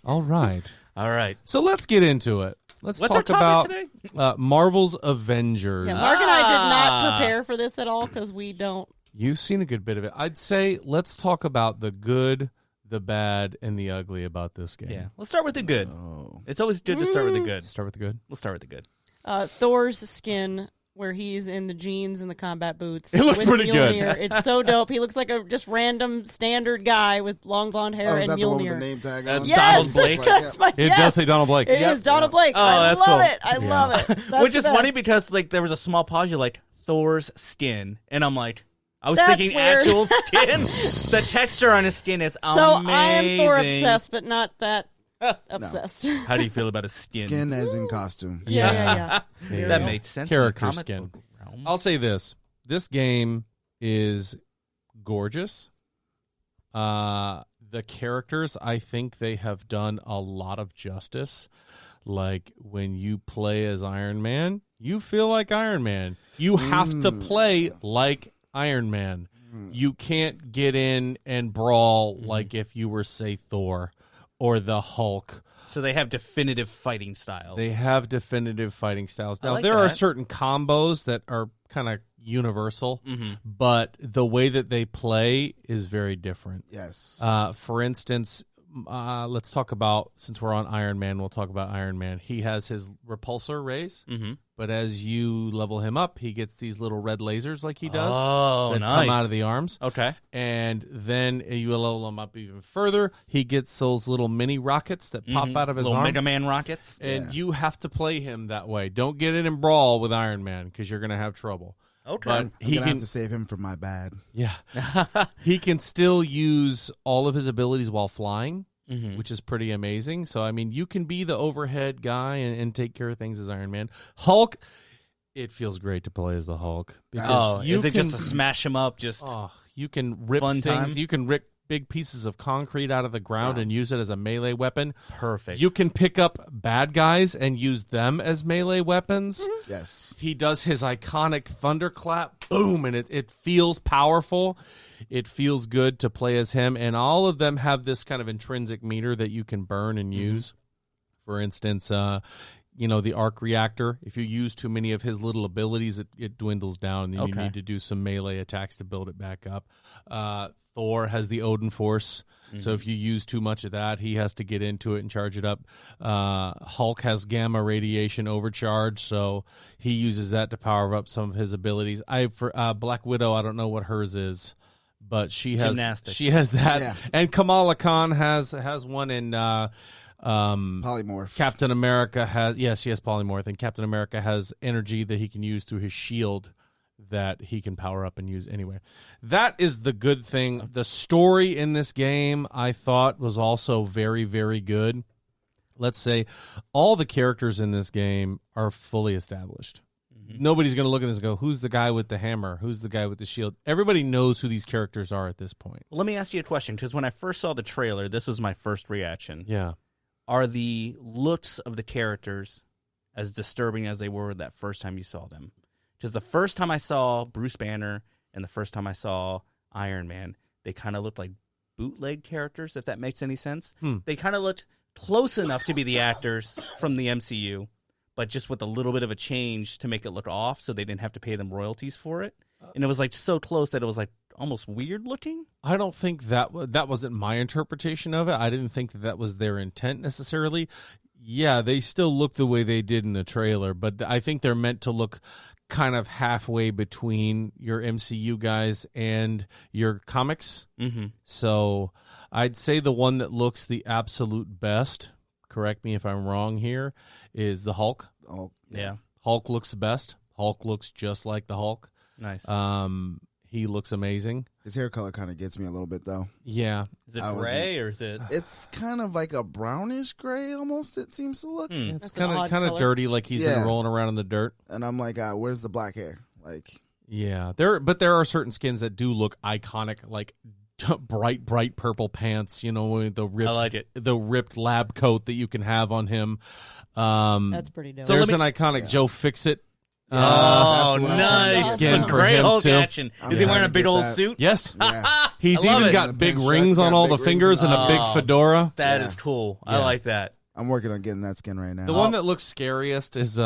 Speaker 1: All right.
Speaker 3: All right.
Speaker 1: So let's get into it. Let's
Speaker 3: What's our
Speaker 1: talk about
Speaker 3: topic today?
Speaker 1: Marvel's Avengers.
Speaker 4: Yeah, Mark and I did not prepare for this at all because we don't.
Speaker 1: You've seen a good bit of it. I'd say let's talk about the good, the bad, and the ugly about this game.
Speaker 3: Yeah. Let's start with the good.
Speaker 2: Oh.
Speaker 3: It's always good to start with the good.
Speaker 1: Start with the good.
Speaker 3: Let's start with the good.
Speaker 4: Thor's skin, where he's in the jeans and the combat boots.
Speaker 1: It looks
Speaker 4: with
Speaker 1: pretty good.
Speaker 4: Mjolnir. It's so dope. He looks like a just random standard guy with long blonde hair
Speaker 2: Oh, is
Speaker 4: and
Speaker 2: that the one with
Speaker 4: Mjolnir.
Speaker 2: the name tag
Speaker 3: That's
Speaker 2: on?
Speaker 3: Donald
Speaker 4: Yes,
Speaker 3: Blake.
Speaker 4: that's my,
Speaker 1: It
Speaker 4: yes.
Speaker 1: does say Donald Blake.
Speaker 4: It is Donald Blake.
Speaker 3: Oh,
Speaker 4: I
Speaker 3: that's
Speaker 4: love
Speaker 3: cool.
Speaker 4: it. I
Speaker 2: Yeah.
Speaker 4: love it. That's
Speaker 3: Which is
Speaker 4: the
Speaker 3: funny
Speaker 4: best.
Speaker 3: because like there was a small pause. You're like Thor's skin, and I'm like, I was
Speaker 4: That's
Speaker 3: thinking
Speaker 4: weird.
Speaker 3: actual skin. The texture on his skin is
Speaker 4: So
Speaker 3: amazing.
Speaker 4: I am Thor obsessed, but not that obsessed.
Speaker 3: How do you feel about his skin?
Speaker 2: Skin as in costume.
Speaker 4: Yeah.
Speaker 1: Yeah.
Speaker 3: That makes sense.
Speaker 1: Character
Speaker 3: in the comic
Speaker 1: skin.
Speaker 3: book realm.
Speaker 1: I'll say this. This game is gorgeous. The characters, I think they have done a lot of justice. Like when you play as Iron Man, you feel like Iron Man. You have to play like Iron Man. You can't get in and brawl like if you were, say, Thor or the Hulk.
Speaker 3: So they have definitive fighting styles.
Speaker 1: They have definitive fighting styles. Now,
Speaker 3: like
Speaker 1: there are
Speaker 3: that.
Speaker 1: certain combos that are kind of universal,
Speaker 3: Mm-hmm.
Speaker 1: but the way that they play is very different.
Speaker 2: Yes.
Speaker 1: For instance, let's talk about, since we're on Iron Man, we'll talk about Iron Man. He has his repulsor rays,
Speaker 3: Mm-hmm.
Speaker 1: but as you level him up, he gets these little red lasers like he does that
Speaker 3: nice.
Speaker 1: come out of the arms.
Speaker 3: Okay.
Speaker 1: And then you level him up even further. He gets those little mini rockets that pop out of his
Speaker 3: little
Speaker 1: arm.
Speaker 3: Mega Man rockets.
Speaker 1: And you have to play him that way. Don't get in and brawl with Iron Man because you're going to have trouble.
Speaker 3: Okay.
Speaker 1: But
Speaker 2: I'm
Speaker 1: he
Speaker 2: gonna
Speaker 1: can
Speaker 2: have to save him from my bad.
Speaker 1: Yeah. He can still use all of his abilities while flying, which is pretty amazing. So, I mean, you can be the overhead guy and take care of things as Iron Man. Hulk, it feels great to play as the Hulk. Because
Speaker 3: is it just to smash him up? Just
Speaker 1: you can rip
Speaker 3: fun
Speaker 1: things.
Speaker 3: time?
Speaker 1: You can rip big pieces of concrete out of the ground and use it as a melee weapon.
Speaker 3: perfect.
Speaker 1: You can pick up bad guys and use them as melee weapons.
Speaker 2: Yes.
Speaker 1: He does his iconic thunderclap, boom, and it feels powerful. It feels good to play as him, and all of them have this kind of intrinsic meter that you can burn and use. For instance, the arc reactor, if you use too many of his little abilities, it dwindles down, and you need to do some melee attacks to build it back up. Thor has the Odin Force, so if you use too much of that, he has to get into it and charge it up. Hulk has gamma radiation overcharge, so he uses that to power up some of his abilities. For Black Widow, I don't know what hers is, but she has
Speaker 3: Gymnastics.
Speaker 1: She has that,
Speaker 2: Yeah.
Speaker 1: and Kamala Khan has one in.
Speaker 2: Polymorph.
Speaker 1: Captain America she has polymorph, and Captain America has energy that he can use through his shield that he can power up and use anyway. That is the good thing. The story in this game, I thought, was also very, very good. Let's say all the characters in this game are fully established. Nobody's going to look at this and go, who's the guy with the hammer? Who's the guy with the shield? Everybody knows who these characters are at this point.
Speaker 3: Let me ask you a question, because when I first saw the trailer, this was my first reaction.
Speaker 1: Yeah.
Speaker 3: Are the looks of the characters as disturbing as they were that first time you saw them? Because the first time I saw Bruce Banner and the first time I saw Iron Man, they kind of looked like bootleg characters, if that makes any sense. They kind of looked close enough to be the actors from the MCU, but just with a little bit of a change to make it look off so they didn't have to pay them royalties for it. And it was like so close that it was like almost weird looking.
Speaker 1: I don't think that wasn't my interpretation of it. I didn't think that was their intent necessarily. Yeah, they still look the way they did in the trailer, but I think they're meant to look kind of halfway between your MCU guys and your comics. So I'd say the one that looks the absolute best, correct me if I'm wrong here, is the Hulk.
Speaker 2: Oh,
Speaker 3: Yeah.
Speaker 1: Hulk looks the best. Hulk looks just like the Hulk.
Speaker 3: Nice.
Speaker 1: He looks amazing.
Speaker 2: his hair color kind of gets me a little bit though.
Speaker 1: Yeah.
Speaker 3: Is it
Speaker 2: I wasn't-
Speaker 3: gray or is it?
Speaker 2: It's kind of like a brownish gray almost. It seems to look,
Speaker 1: It's
Speaker 4: That's an odd
Speaker 1: kind of
Speaker 4: color.
Speaker 1: dirty, like he's been
Speaker 2: Yeah.
Speaker 1: rolling around in the dirt.
Speaker 2: and I'm like, where's the black hair? Like,
Speaker 1: Yeah, but there are certain skins that do look iconic, like bright purple pants. You know, with the
Speaker 3: I like it.
Speaker 1: ripped lab coat that you can have on him.
Speaker 4: That's pretty dope.
Speaker 3: So
Speaker 1: There's
Speaker 3: let
Speaker 1: an iconic Joe Fix-It.
Speaker 3: Oh,
Speaker 2: that's what I'm
Speaker 3: nice.
Speaker 2: talking
Speaker 1: Skin
Speaker 2: about.
Speaker 1: for
Speaker 3: Great
Speaker 1: him,
Speaker 3: Hulk
Speaker 1: too.
Speaker 3: action.
Speaker 2: I'm
Speaker 3: Is he
Speaker 2: trying
Speaker 3: wearing a
Speaker 2: to
Speaker 3: big
Speaker 2: get
Speaker 3: old
Speaker 2: that.
Speaker 3: suit?
Speaker 1: Yes,
Speaker 2: yeah.
Speaker 1: he's
Speaker 3: I love
Speaker 1: even
Speaker 3: it.
Speaker 1: got
Speaker 2: The
Speaker 1: big
Speaker 2: pink
Speaker 1: rings
Speaker 2: shirt's
Speaker 1: on
Speaker 2: got
Speaker 1: all
Speaker 2: big
Speaker 1: the
Speaker 2: rings
Speaker 1: fingers and
Speaker 2: and
Speaker 1: a big
Speaker 3: all.
Speaker 1: fedora.
Speaker 3: That
Speaker 2: Yeah.
Speaker 3: is cool.
Speaker 1: Yeah.
Speaker 3: I like that.
Speaker 2: I'm working on getting that skin right now.
Speaker 1: The one that looks scariest is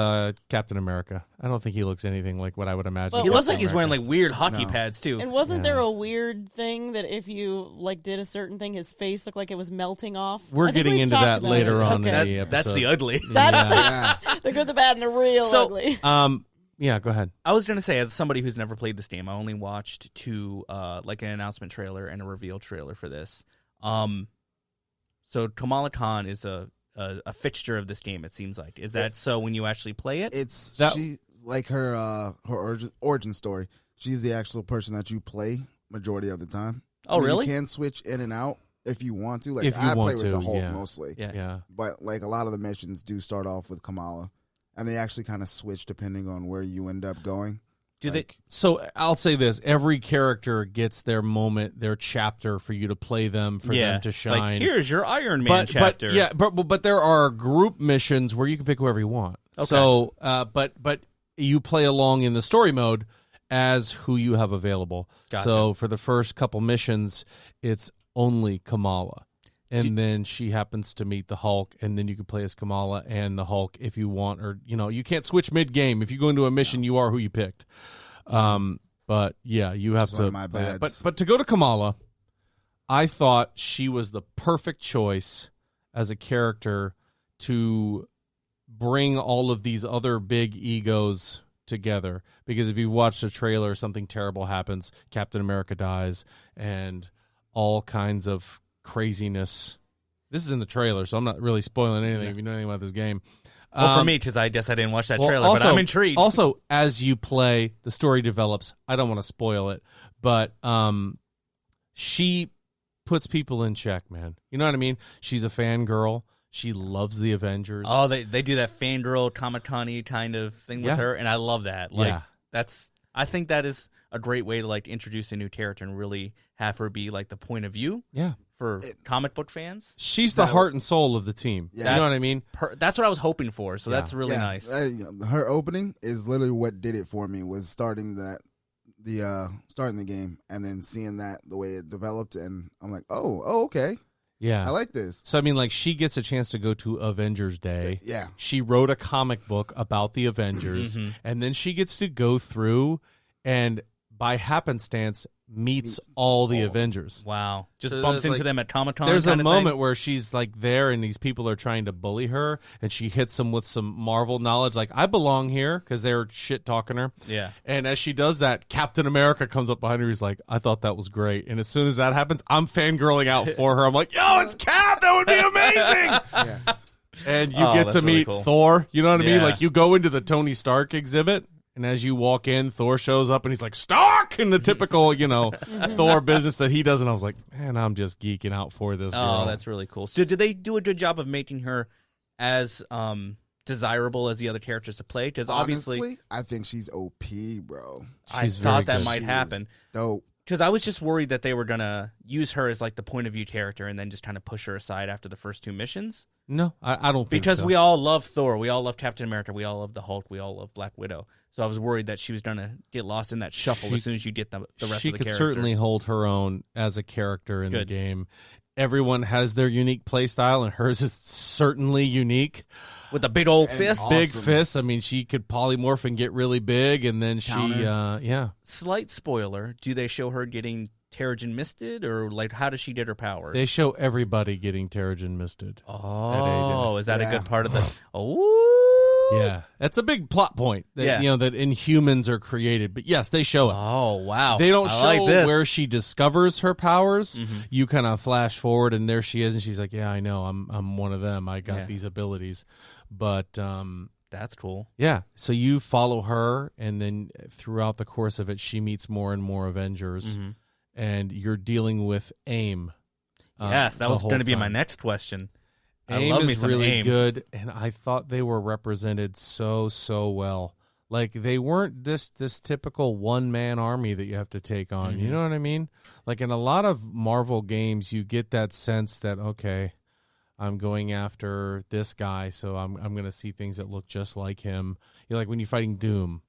Speaker 1: Captain America. I don't think he looks anything like what I would imagine.
Speaker 4: But
Speaker 3: He looks
Speaker 1: Captain
Speaker 3: like he's wearing
Speaker 1: America.
Speaker 3: like weird hockey
Speaker 2: No.
Speaker 3: pads too.
Speaker 4: And wasn't
Speaker 1: Yeah.
Speaker 4: there a weird thing that if you like did a certain thing, his face looked like it was melting off?
Speaker 1: We're
Speaker 4: I think
Speaker 1: getting
Speaker 4: we've
Speaker 1: into
Speaker 4: talked
Speaker 1: that
Speaker 4: about
Speaker 1: later
Speaker 4: it.
Speaker 1: on
Speaker 4: Okay.
Speaker 1: in the episode.
Speaker 3: That's the ugly.
Speaker 4: That's
Speaker 1: Yeah.
Speaker 4: the good, the bad, and the real
Speaker 3: So-
Speaker 4: ugly.
Speaker 1: Yeah, go ahead.
Speaker 3: I was gonna say, as somebody who's never played this game, I only watched two, like an announcement trailer and a reveal trailer for this. So Kamala Khan is a fixture of this game. It seems like. Is that so? When you actually play it,
Speaker 2: It's
Speaker 1: That-
Speaker 2: she like her origin story. She's the actual person that you play majority of the time.
Speaker 3: Oh,
Speaker 2: I mean,
Speaker 3: really?
Speaker 2: You can switch in and out if you want to. Like
Speaker 1: If you
Speaker 2: I
Speaker 1: want
Speaker 2: play with
Speaker 1: to,
Speaker 2: the Hulk
Speaker 1: yeah.
Speaker 2: mostly,
Speaker 3: yeah.
Speaker 1: Yeah.
Speaker 2: but like a lot of the missions do start off with Kamala, and they actually kind of switch depending on where you end up going.
Speaker 3: Do they?
Speaker 1: So I'll say this: every character gets their moment, their chapter for you to play them, for them to shine.
Speaker 3: Like, here's your Iron Man chapter.
Speaker 1: But there are group missions where you can pick whoever you want.
Speaker 3: Okay.
Speaker 1: So, but you play along in the story mode as who you have available.
Speaker 3: Gotcha.
Speaker 1: So for the first couple missions, it's only Kamala. And then she happens to meet the Hulk, and then you can play as Kamala and the Hulk if you want, or you can't switch mid game. If you go into a mission, you are who you picked. But yeah, you have
Speaker 2: That's one
Speaker 1: to.
Speaker 2: of my
Speaker 1: play that.
Speaker 2: bads.
Speaker 1: But to go to Kamala, I thought she was the perfect choice as a character to bring all of these other big egos together. Because if you watch a trailer, something terrible happens, Captain America dies, and all kinds of craziness. This is in the trailer, so I'm not really spoiling anything if you know anything about this game.
Speaker 3: Well, for me, because I guess I didn't watch that trailer, but I'm intrigued.
Speaker 1: Also, as you play, the story develops. I don't want to spoil it, but she puts people in check, man. You know what I mean? She's a fangirl. She loves the Avengers.
Speaker 3: Oh, they do that fangirl Comic-Con-y kind of thing with her, and I love that. Like, I think that is a great way to like introduce a new character and really have her be like the point of view.
Speaker 1: Yeah.
Speaker 3: For comic book fans,
Speaker 1: she's the heart and soul of the team. Yeah. You know what I mean?
Speaker 3: That's what I was hoping for. So that's really nice.
Speaker 2: Her opening is literally what did it for me. Was starting the game and then seeing that the way it developed, and I'm like, oh, okay,
Speaker 1: yeah,
Speaker 2: I like this.
Speaker 1: So I mean, like, she gets a chance to go to Avengers Day.
Speaker 2: Yeah,
Speaker 1: she wrote a comic book about the Avengers, and then she gets to go through and by happenstance meets all the Avengers.
Speaker 3: Wow. Just bumps into them at Comic-Con.
Speaker 1: There's a moment where she's like there and these people are trying to bully her and she hits them with some Marvel knowledge like, I belong here, because they're shit talking her.
Speaker 3: Yeah.
Speaker 1: And as she does that, Captain America comes up behind her. He's like, I thought that was great. And as soon as that happens, I'm fangirling out for her. I'm like, yo, it's Cap. That would be amazing. Yeah. And you get to meet really Thor. You know what I mean? Like, you go into the Tony Stark exhibit. And as you walk in, Thor shows up, and he's like, Stark! In the typical, Thor business that he does. And I was like, man, I'm just geeking out for this girl.
Speaker 3: Oh, that's really cool. So did they do a good job of making her as desirable as the other characters to play? Because obviously,
Speaker 2: I think she's OP, bro.
Speaker 3: I thought that might happen.
Speaker 2: Dope.
Speaker 3: Because I was just worried that they were going to use her as like the point of view character and then just kind of push her aside after the first 2 missions.
Speaker 1: No, I don't think so.
Speaker 3: Because we all love Thor. We all love Captain America. We all love the Hulk. We all love Black Widow. So I was worried that she was going to get lost in that shuffle as soon as you get the rest of the characters.
Speaker 1: She could certainly hold her own as a character in the game. Everyone has their unique play style, and hers is certainly unique.
Speaker 3: With a big old fist.
Speaker 2: Awesome.
Speaker 1: Big fist. I mean, she could polymorph and get really big, and then
Speaker 3: Slight spoiler, do they show her getting Terrigen misted, or like how does she get her powers?
Speaker 1: They show everybody getting Terrigen misted.
Speaker 3: Oh, is that a good part of the... Oh,
Speaker 1: yeah, that's a big plot point. That, that Inhumans are created. But yes, they show it.
Speaker 3: Oh, wow.
Speaker 1: They don't show where she discovers her powers. You kind of flash forward, and there she is, and she's like, "Yeah, I know. I'm one of them. I got these abilities." But
Speaker 3: that's cool.
Speaker 1: Yeah. So you follow her, and then throughout the course of it, she meets more and more Avengers, and you're dealing with AIM.
Speaker 3: Yes, that was going to be my next question.
Speaker 1: AIM
Speaker 3: I love me
Speaker 1: is
Speaker 3: some
Speaker 1: really
Speaker 3: AIM.
Speaker 1: good, and I thought they were represented so well. Like, they weren't this typical one-man army that you have to take on. You know what I mean? Like, in a lot of Marvel games, you get that sense that, okay, I'm going after this guy, so I'm going to see things that look just like him. Like when you're fighting Doom,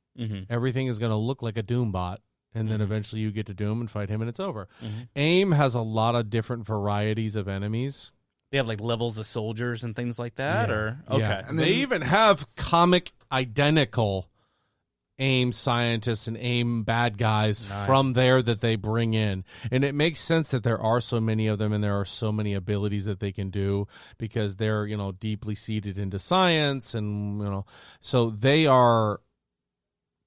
Speaker 1: everything is going to look like a Doom bot. And then eventually you get to Doom and fight him, and it's over. AIM has a lot of different varieties of enemies.
Speaker 3: They have like levels of soldiers and things like that, or okay.
Speaker 1: Yeah. And they even have comic identical AIM scientists and AIM bad guys from there that they bring in. And it makes sense that there are so many of them and there are so many abilities that they can do because they're, deeply seated into science and, so they are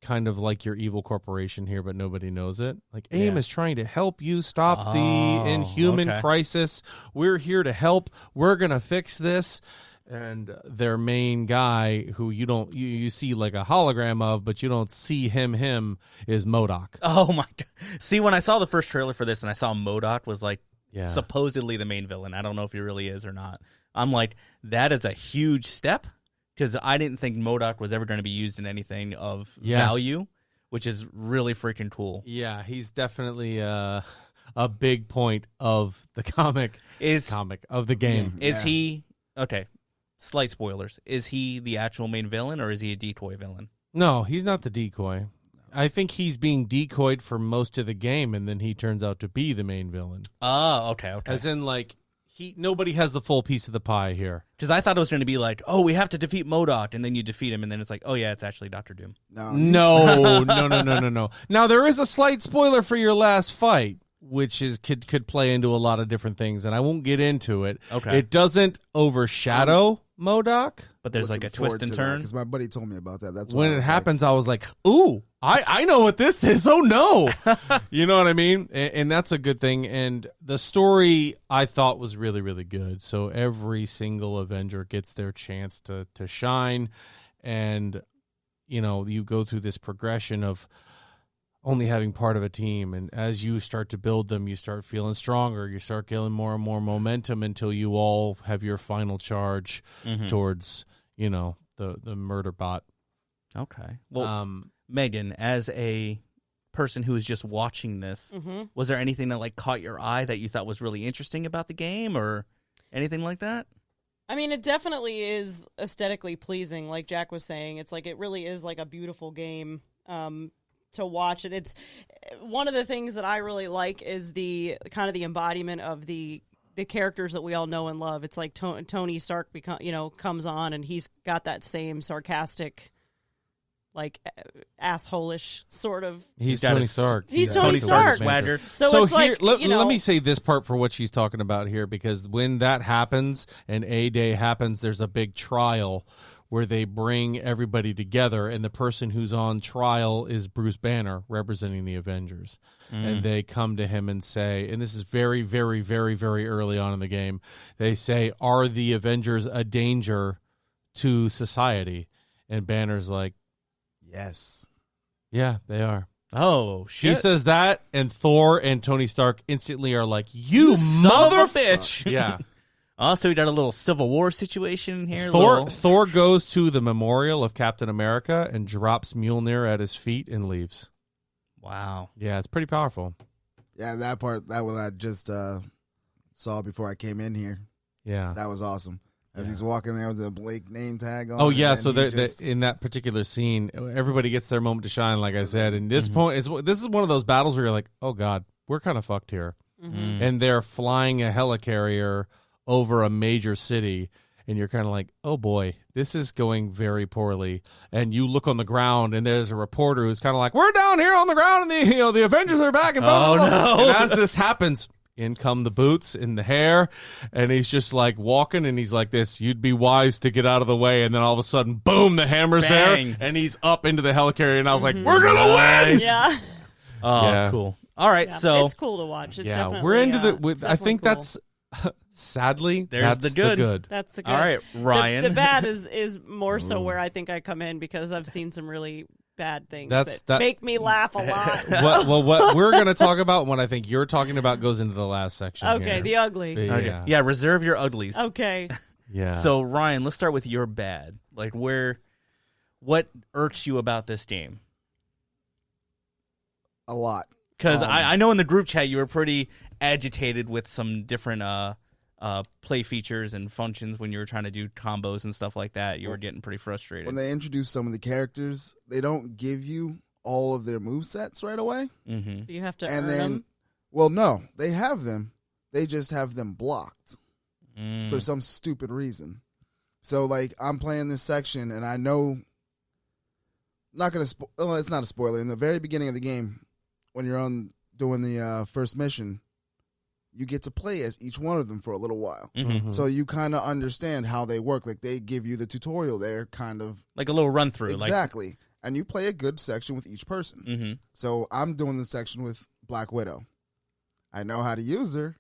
Speaker 1: kind of like your evil corporation here, but nobody knows it. Like, AIM is trying to help you stop the Inhuman crisis. We're here to help. We're going to fix this. And their main guy, who you see like a hologram of, but you don't see him, is MODOK.
Speaker 3: Oh my God. See, when I saw the first trailer for this and I saw MODOK was like supposedly the main villain. I don't know if he really is or not. I'm like, that is a huge step. Because I didn't think MODOK was ever going to be used in anything of value, which is really freaking cool.
Speaker 1: Yeah, he's definitely a big point of the comic of the game.
Speaker 3: Is he okay? Slight spoilers. Is he the actual main villain, or is he a decoy villain?
Speaker 1: No, he's not the decoy. I think he's being decoyed for most of the game, and then he turns out to be the main villain.
Speaker 3: Oh, okay.
Speaker 1: As in, like, nobody has the full piece of the pie here.
Speaker 3: Because I thought it was going to be like, oh, we have to defeat MODOK, and then you defeat him, and then it's like, oh yeah, it's actually Dr. Doom.
Speaker 1: No. Now, there is a slight spoiler for your last fight, which could play into a lot of different things, and I won't get into it.
Speaker 3: Okay.
Speaker 1: It doesn't overshadow MODOK.
Speaker 3: but there's like a twist and turn.
Speaker 2: Because my buddy told me about that. That's
Speaker 1: When
Speaker 2: why I
Speaker 1: it
Speaker 2: was
Speaker 1: happens, I was like, ooh, I know what this is. Oh, no. You know what I mean? And that's a good thing. And the story I thought was really, really good. So every single Avenger gets their chance to shine. And, you know, you go through this progression of only having part of a team. And as you start to build them, you start feeling stronger. You start getting more and more momentum until you all have your final charge towards, you know, the murder bot.
Speaker 3: Okay. Well, Megan, as a person who is just watching this, was there anything that like caught your eye that you thought was really interesting about the game or anything like that?
Speaker 4: I mean, it definitely is aesthetically pleasing. Like Jack was saying, it's like it really is like a beautiful game to watch. And it's one of the things that I really like is the kind of the embodiment of the characters that we all know and love. It's like Tony Stark comes on and he's got that same sarcastic, like asshole-ish sort of.
Speaker 1: He's Tony Stark.
Speaker 4: He's Tony Stark.
Speaker 3: Swagger.
Speaker 4: So it's
Speaker 1: here,
Speaker 4: like,
Speaker 1: let me say this part for what she's talking about here, because when that happens and A-Day happens, there's a big trial where they bring everybody together, and the person who's on trial is Bruce Banner, representing the Avengers. And they come to him and say, and this is very, very, very, very early on in the game, they say, are the Avengers a danger to society? And Banner's like,
Speaker 2: yes.
Speaker 1: Yeah, they are.
Speaker 3: Oh, shit.
Speaker 1: He says that, and Thor and Tony Stark instantly are like, you
Speaker 3: son
Speaker 1: mother
Speaker 3: of a bitch.
Speaker 1: Yeah.
Speaker 3: Also, we got a little Civil War situation here.
Speaker 1: Thor goes to the memorial of Captain America and drops Mjolnir at his feet and leaves.
Speaker 3: Wow.
Speaker 1: Yeah, it's pretty powerful.
Speaker 2: Yeah, that part, that one I just saw before I came in here.
Speaker 1: Yeah.
Speaker 2: That was awesome. As he's walking there with the Blake name tag on.
Speaker 1: Oh, yeah,
Speaker 2: and
Speaker 1: so
Speaker 2: just...
Speaker 1: in that particular scene, everybody gets their moment to shine, like I said. And this point, this is one of those battles where you're like, oh, God, we're kind of fucked here. And they're flying a helicarrier over a major city, and you're kind of like, oh boy, this is going very poorly. And you look on the ground, and there's a reporter who's kind of like, we're down here on the ground, and the Avengers are back. And blah, blah, blah. And as this happens, in come the boots and the hair, and he's just like walking, and he's like this, you'd be wise to get out of the way. And then all of a sudden, boom, the hammer's
Speaker 3: Bang.
Speaker 1: there, and he's up into the helicarrier, and I was like, we're gonna win.
Speaker 4: Yeah.
Speaker 3: Oh,
Speaker 1: Yeah.
Speaker 3: cool. All right,
Speaker 4: Yeah,
Speaker 3: so
Speaker 4: it's cool to watch. It's
Speaker 1: Yeah,
Speaker 4: definitely,
Speaker 1: we're into
Speaker 4: it's
Speaker 1: I think
Speaker 4: definitely cool.
Speaker 1: that's sadly,
Speaker 3: There's
Speaker 1: that's
Speaker 3: the good.
Speaker 4: That's the good.
Speaker 3: all right, Ryan.
Speaker 4: The bad is more so where I think I come in, because I've seen some really bad things
Speaker 1: That-
Speaker 4: that make me laugh a lot.
Speaker 1: what we're going to talk about, what I think you're talking about, goes into the last section.
Speaker 4: Okay,
Speaker 1: here.
Speaker 4: the ugly.
Speaker 3: Okay. Yeah, reserve your uglies.
Speaker 4: Okay.
Speaker 1: Yeah.
Speaker 3: So, Ryan, let's start with your bad. Like, what irks you about this game?
Speaker 2: A lot.
Speaker 3: Because I know in the group chat you were pretty agitated with some different play features and functions when you were trying to do combos and stuff like that. You were getting pretty frustrated.
Speaker 2: When they introduce some of the characters, they don't give you all of their movesets right away.
Speaker 3: Mm-hmm.
Speaker 4: So you have to
Speaker 2: And
Speaker 4: earn
Speaker 2: then,
Speaker 4: them.
Speaker 2: well, no, they have them. They just have them blocked
Speaker 3: Mm.
Speaker 2: for some stupid reason. So, like, I'm playing this section, and I know, not going to, it's not a spoiler. In the very beginning of the game, when you're on doing the first mission, you get to play as each one of them for a little while.
Speaker 3: Mm-hmm.
Speaker 2: So you kind of understand how they work. Like, they give you the tutorial there, kind of.
Speaker 3: Like a little run through.
Speaker 2: Exactly. And you play a good section with each person.
Speaker 3: Mm-hmm.
Speaker 2: So I'm doing the section with Black Widow. I know how to use her,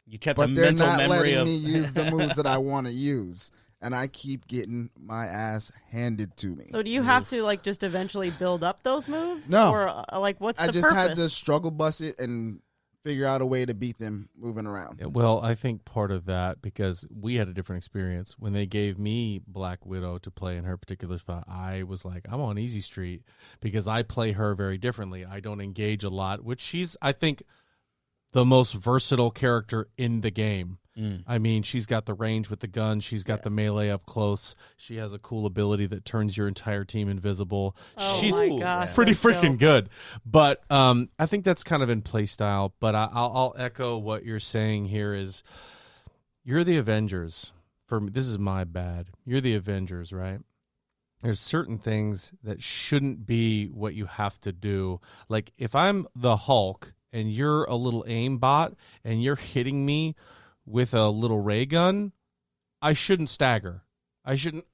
Speaker 3: You kept
Speaker 2: but
Speaker 3: a
Speaker 2: they're
Speaker 3: mental
Speaker 2: not
Speaker 3: memory
Speaker 2: letting
Speaker 3: of
Speaker 2: me use the moves that I want to use. And I keep getting my ass handed to me.
Speaker 4: So do you have to like just eventually build up those moves?
Speaker 2: No.
Speaker 4: Or like what's
Speaker 2: I
Speaker 4: the
Speaker 2: just
Speaker 4: purpose?
Speaker 2: had to struggle bust it and figure out a way to beat them moving around.
Speaker 1: Well, I think part of that, because we had a different experience. When they gave me Black Widow to play in her particular spot, I was like, I'm on easy street, because I play her very differently. I don't engage a lot, which she's, I think, the most versatile character in the game. I mean, she's got the range with the gun. She's got the melee up close. She has a cool ability that turns your entire team invisible.
Speaker 4: Oh
Speaker 1: She's
Speaker 4: my gosh,
Speaker 1: pretty
Speaker 4: that's
Speaker 1: freaking
Speaker 4: dope.
Speaker 1: good. But I think that's kind of in play style. But I'll echo what you're saying here is, you're the Avengers. For me, this is my bad. You're the Avengers, right? There's certain things that shouldn't be what you have to do. Like, if I'm the Hulk and you're a little aimbot and you're hitting me with a little ray gun, I shouldn't stagger. I shouldn't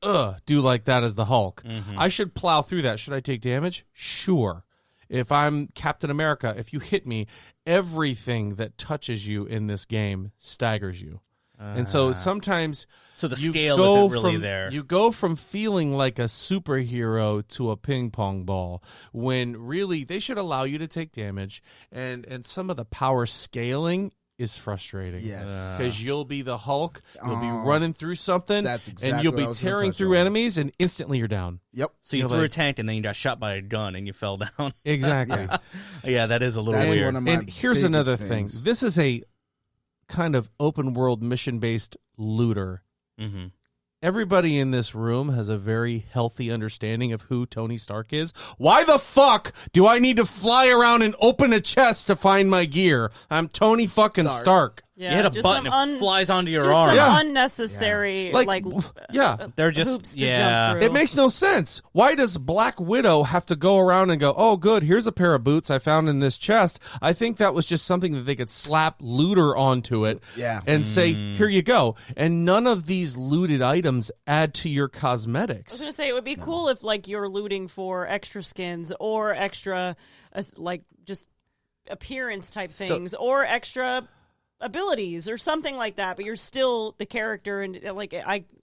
Speaker 1: do like that as the Hulk.
Speaker 3: Mm-hmm.
Speaker 1: I should plow through that. Should I take damage? Sure. If I'm Captain America, if you hit me, everything that touches you in this game staggers you. And so sometimes
Speaker 3: So the
Speaker 1: you
Speaker 3: scale
Speaker 1: go
Speaker 3: isn't really
Speaker 1: from,
Speaker 3: there.
Speaker 1: You go from feeling like a superhero to a ping pong ball when really they should allow you to take damage. And some of the power scaling is frustrating.
Speaker 2: Yes.
Speaker 1: Because you'll be the Hulk, you'll be running through something,
Speaker 2: That's exactly
Speaker 1: and you'll
Speaker 2: what I
Speaker 1: be
Speaker 2: was gonna
Speaker 1: tearing
Speaker 2: touch
Speaker 1: through
Speaker 2: on.
Speaker 1: enemies, and instantly you're down.
Speaker 2: Yep.
Speaker 3: So you
Speaker 1: You're
Speaker 3: threw a
Speaker 1: like-
Speaker 3: tank and then you got shot by a gun and you fell down.
Speaker 1: Exactly.
Speaker 2: Yeah.
Speaker 3: Yeah, that is a little
Speaker 2: That's
Speaker 3: weird.
Speaker 2: one of my
Speaker 1: And here's
Speaker 2: biggest
Speaker 1: another
Speaker 2: things.
Speaker 1: thing. This is a kind of open world mission based looter.
Speaker 3: Mm-hmm.
Speaker 1: Everybody in this room has a very healthy understanding of who Tony Stark is. Why the fuck do I need to fly around and open a chest to find my gear? I'm Tony fucking Stark.
Speaker 4: Yeah,
Speaker 3: You hit a
Speaker 4: just
Speaker 3: button,
Speaker 4: some
Speaker 3: it flies onto your
Speaker 4: just
Speaker 3: arm.
Speaker 4: some
Speaker 1: Yeah.
Speaker 4: unnecessary
Speaker 1: Like, yeah.
Speaker 3: They're just
Speaker 4: hoops to
Speaker 3: yeah.
Speaker 4: jump through.
Speaker 1: It makes no sense. Why does Black Widow have to go around and go, oh, good, here's a pair of boots I found in this chest? I think that was just something that they could slap looter onto it
Speaker 2: Yeah.
Speaker 1: and say, here you go. And none of these looted items add to your
Speaker 4: I was
Speaker 1: cosmetics.
Speaker 4: gonna say it would be cool if like you're looting for extra skins or extra like just appearance type things or extra abilities or something like that, but you're still the character and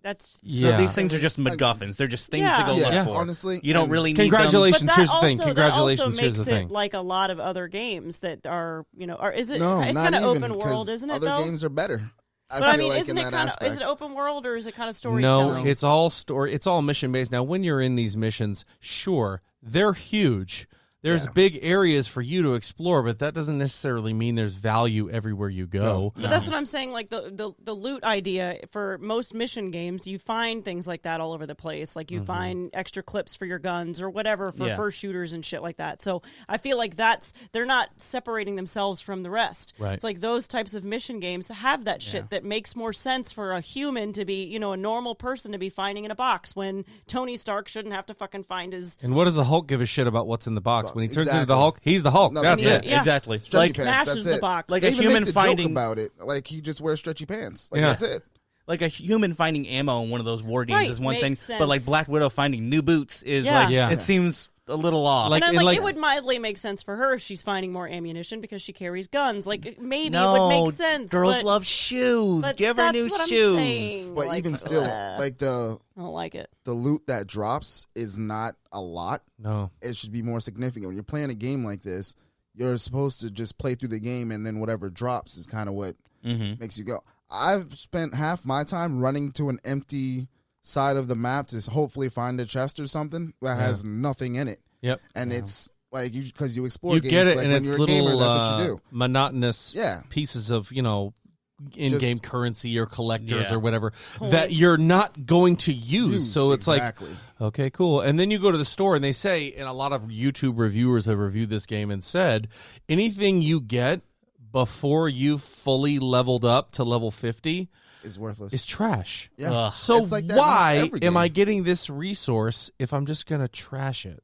Speaker 4: that's
Speaker 3: So
Speaker 1: Yeah.
Speaker 3: these things are just MacGuffins. They're just things to go
Speaker 2: Yeah.
Speaker 3: look
Speaker 2: Yeah.
Speaker 3: for.
Speaker 2: Honestly,
Speaker 3: you don't
Speaker 2: and
Speaker 3: really need them.
Speaker 1: Congratulations.
Speaker 4: But that
Speaker 1: Here's the thing.
Speaker 4: also-
Speaker 1: Congratulations.
Speaker 4: That also
Speaker 1: Here's
Speaker 4: makes
Speaker 1: the thing.
Speaker 4: it like a lot of other games that are, or is it?
Speaker 2: No,
Speaker 4: it's
Speaker 2: not
Speaker 4: kind of
Speaker 2: even,
Speaker 4: open world,
Speaker 2: 'cause
Speaker 4: isn't it?
Speaker 2: Other
Speaker 4: though.
Speaker 2: games are better.
Speaker 4: But I
Speaker 2: feel
Speaker 4: mean,
Speaker 2: like
Speaker 4: isn't
Speaker 2: in
Speaker 4: it
Speaker 2: that
Speaker 4: kind of? Is
Speaker 2: aspect.
Speaker 4: it open world or is it kind of storytelling?
Speaker 1: No, it's all story. It's all mission based. Now, when you're in these missions, sure, they're huge. There's
Speaker 2: Yeah.
Speaker 1: big areas for you to explore, but that doesn't necessarily mean there's value everywhere you go.
Speaker 4: But that's what I'm saying. Like the loot idea for most mission games, you find things like that all over the place. Like you find extra clips for your guns or whatever for
Speaker 3: Yeah.
Speaker 4: first shooters and shit like that. So I feel like they're not separating themselves from the rest.
Speaker 1: Right.
Speaker 4: It's like those types of mission games have that shit that makes more sense for a human to be, a normal person to be finding in a box when Tony Stark shouldn't have to fucking find his.
Speaker 1: And what does the Hulk give a shit about what's in the box? When he turns into the
Speaker 2: Exactly.
Speaker 1: Hulk, he's the Hulk.
Speaker 2: No,
Speaker 1: That's
Speaker 2: yeah.
Speaker 1: it.
Speaker 4: Yeah.
Speaker 3: Exactly.
Speaker 2: Stretchy
Speaker 3: Like
Speaker 2: pants,
Speaker 4: smashes
Speaker 2: that's
Speaker 4: the
Speaker 2: it.
Speaker 4: box.
Speaker 3: Like
Speaker 2: They
Speaker 3: a
Speaker 2: even
Speaker 3: human
Speaker 2: make the
Speaker 3: finding-
Speaker 2: joke about it. Like he just wears stretchy pants. Like
Speaker 1: Yeah.
Speaker 2: that's it.
Speaker 3: a human finding ammo in one of those war games
Speaker 4: Right,
Speaker 3: is one thing,
Speaker 4: makes
Speaker 3: but like
Speaker 4: sense.
Speaker 3: Black Widow finding new boots is
Speaker 4: Yeah.
Speaker 3: like
Speaker 1: Yeah.
Speaker 3: it seems a little off.
Speaker 1: Like-
Speaker 4: And I'm
Speaker 1: and
Speaker 4: like,
Speaker 1: like-
Speaker 4: it would mildly make sense for her if she's finding more ammunition because she carries guns. Like maybe
Speaker 3: no,
Speaker 4: it would make sense.
Speaker 3: girls
Speaker 4: but,
Speaker 3: love shoes.
Speaker 4: but
Speaker 3: Give her
Speaker 4: that's
Speaker 3: new
Speaker 4: what I'm
Speaker 3: shoes.
Speaker 4: saying.
Speaker 2: But
Speaker 4: Like,
Speaker 2: even still,
Speaker 4: I
Speaker 2: like the
Speaker 4: don't like it.
Speaker 2: loot that drops is not a lot.
Speaker 1: No.
Speaker 2: It should be more significant. When you're playing a game like this, you're supposed to just play through the game, and then whatever drops is kind of what makes you go. I've spent half my time running to an empty side of the map to hopefully find a chest or something that has nothing in it.
Speaker 1: Yep.
Speaker 2: And it's like because you explore
Speaker 1: You
Speaker 2: games,
Speaker 1: get it,
Speaker 2: like
Speaker 1: and
Speaker 2: when
Speaker 1: it's
Speaker 2: you're a
Speaker 1: little
Speaker 2: gamer, that's what you do.
Speaker 1: monotonous
Speaker 2: Yeah.
Speaker 1: pieces of, in-game currency or collectors
Speaker 3: Yeah.
Speaker 1: or whatever
Speaker 4: Coins.
Speaker 1: that you're not going to use. So it's
Speaker 2: exactly.
Speaker 1: like, okay, cool. And then you go to the store and they say, and a lot of YouTube reviewers have reviewed this game and said, anything you get before you've fully leveled up to level 50
Speaker 2: is worthless.
Speaker 1: is trash.
Speaker 2: yeah.
Speaker 3: Ugh.
Speaker 1: So
Speaker 2: It's like that in
Speaker 1: why
Speaker 2: every
Speaker 1: am
Speaker 2: game.
Speaker 1: I getting this resource if I'm just going to trash it?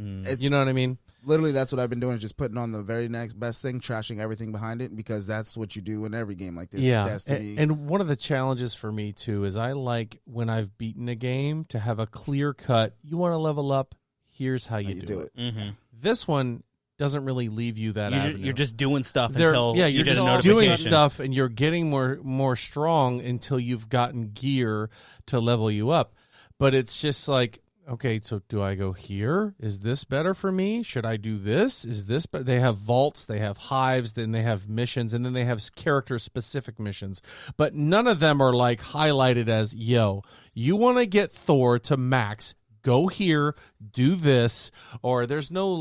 Speaker 2: It's,
Speaker 1: You know what I mean?
Speaker 2: literally that's what I've been doing, is just putting on the very next best thing, trashing everything behind it, because that's what you do in every game like this.
Speaker 1: Yeah.
Speaker 2: Destiny.
Speaker 1: And one of the challenges for me, too, is I like when I've beaten a game to have a clear cut, you want to level up, here's how you do it.
Speaker 3: Mm-hmm.
Speaker 1: This one doesn't really leave you that avenue.
Speaker 3: You're just doing stuff
Speaker 1: They're-
Speaker 3: until
Speaker 1: yeah,
Speaker 3: you
Speaker 1: you're
Speaker 3: get a
Speaker 1: just
Speaker 3: notification.
Speaker 1: doing stuff and you're getting more strong until you've gotten gear to level you up. But it's just like, okay, so do I go here? Is this better for me? Should I do this? Is this better? They have vaults, they have hives, then they have missions, and then they have character-specific missions. But none of them are like highlighted as, yo, you want to get Thor to max, go here, do this, or there's no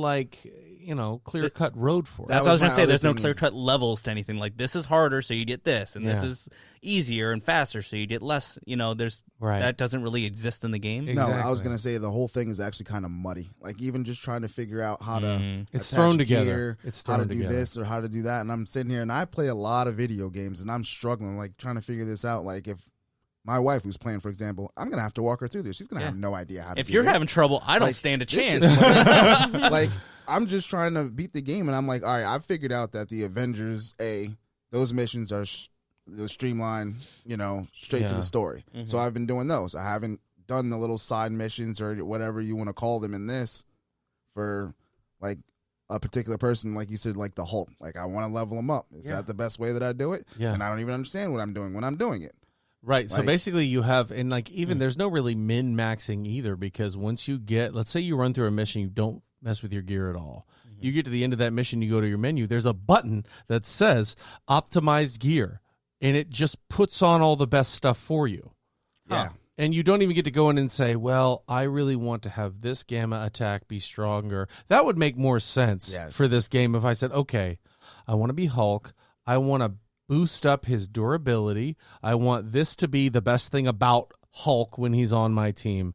Speaker 1: clear-cut road for it.
Speaker 3: That's what I was
Speaker 2: my
Speaker 3: going to say.
Speaker 2: other
Speaker 3: There's no
Speaker 2: thing
Speaker 3: clear
Speaker 2: is-
Speaker 3: cut levels to anything. Like, this is harder, so you get this, and this
Speaker 1: Yeah.
Speaker 3: is easier and faster, so you get less. There's
Speaker 1: Right.
Speaker 3: that doesn't really exist in the game.
Speaker 2: No, I was
Speaker 1: Exactly.
Speaker 2: going to say the whole thing is actually kind of muddy. Like even just trying to figure out how to
Speaker 1: It's
Speaker 2: attach
Speaker 1: thrown together.
Speaker 2: gear,
Speaker 1: It's
Speaker 2: how to
Speaker 1: thrown
Speaker 2: do
Speaker 1: together.
Speaker 2: this or how to do that, and I'm sitting here and I play a lot of video games and I'm struggling, like trying to figure this out. Like if my wife who's playing, for example, I'm gonna have to walk her through this. She's gonna have no idea how to.
Speaker 3: If
Speaker 2: do
Speaker 3: you're
Speaker 2: this.
Speaker 3: having trouble, I don't
Speaker 2: Like,
Speaker 3: stand a
Speaker 2: this
Speaker 3: chance.
Speaker 2: shit's like I'm just trying to beat the game, and I'm like, all right, I've figured out that the Avengers those missions are the streamline, straight to the story. So I've been doing those. I haven't done the little side missions or whatever you want to call them in this for like a particular person, like you said, like the Hulk. Like I want to level them up. Is that the best way that I do it?
Speaker 1: Yeah.
Speaker 2: And I don't even understand what I'm doing when I'm doing it.
Speaker 1: Right. So basically you have, and like even there's no really min-maxing either, because once you get, let's say you run through a mission, you don't mess with your gear at all. You get to the end of that mission, you go to your menu, there's a button that says optimized gear, and it just puts on all the best stuff for you.
Speaker 2: Yeah.
Speaker 1: And you don't even get to go in and say, well, I really want to have this gamma attack be stronger. That would make more sense for this game if I said, okay, I want to be Hulk. I want to boost up his durability. I want this to be the best thing about Hulk when he's on my team.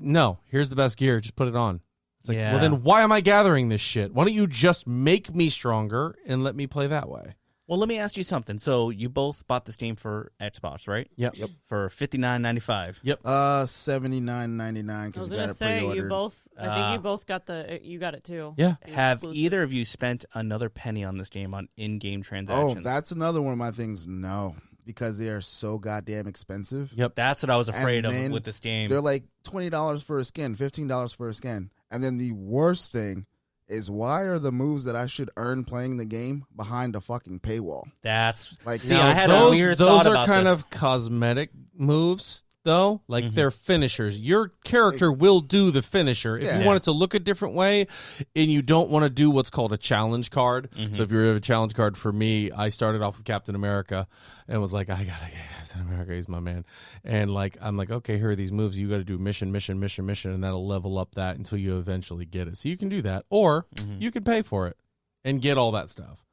Speaker 1: No, here's the best gear. Just put it on. It's like, well, then why am I gathering this shit? Why don't you just make me stronger and let me play that way?
Speaker 3: Well, let me ask you something. So you both bought this game for Xbox, right?
Speaker 1: Yep.
Speaker 3: For $59.95.
Speaker 1: Yep.
Speaker 2: $79.99
Speaker 4: I
Speaker 2: because
Speaker 4: was
Speaker 2: you
Speaker 4: gonna
Speaker 2: got it
Speaker 4: say
Speaker 2: pre-ordered.
Speaker 4: you both. I think you both got you got it too.
Speaker 1: Yeah.
Speaker 4: The
Speaker 3: Have
Speaker 4: exclusive.
Speaker 3: either of you spent another penny on this game on in-game transactions?
Speaker 2: Oh, that's another one of my things. No, because they are so goddamn expensive.
Speaker 1: Yep.
Speaker 3: That's what I was afraid
Speaker 2: And
Speaker 3: of
Speaker 2: then
Speaker 3: with this game.
Speaker 2: They're like $20 for a skin, $15 for a skin. And then the worst thing is, why are the moves that I should earn playing the game behind a fucking paywall?
Speaker 3: That's
Speaker 2: Like,
Speaker 3: see,
Speaker 2: now
Speaker 3: I had
Speaker 1: those,
Speaker 3: a weird
Speaker 1: those
Speaker 3: thought
Speaker 1: are
Speaker 3: about
Speaker 1: kind
Speaker 3: this.
Speaker 1: of cosmetic moves, though. Like they're finishers. Your character will do the finisher. If you
Speaker 2: Yeah.
Speaker 1: want it to look a different way and you don't want to do what's called a challenge card. So if you're a challenge card, for me, I started off with Captain America and was like, I gotta get Captain America, he's my man. And like I'm like, okay, here are these moves. You gotta do mission, and that'll level up that until you eventually get it. So you can do that. Or you can pay for it and get all that stuff.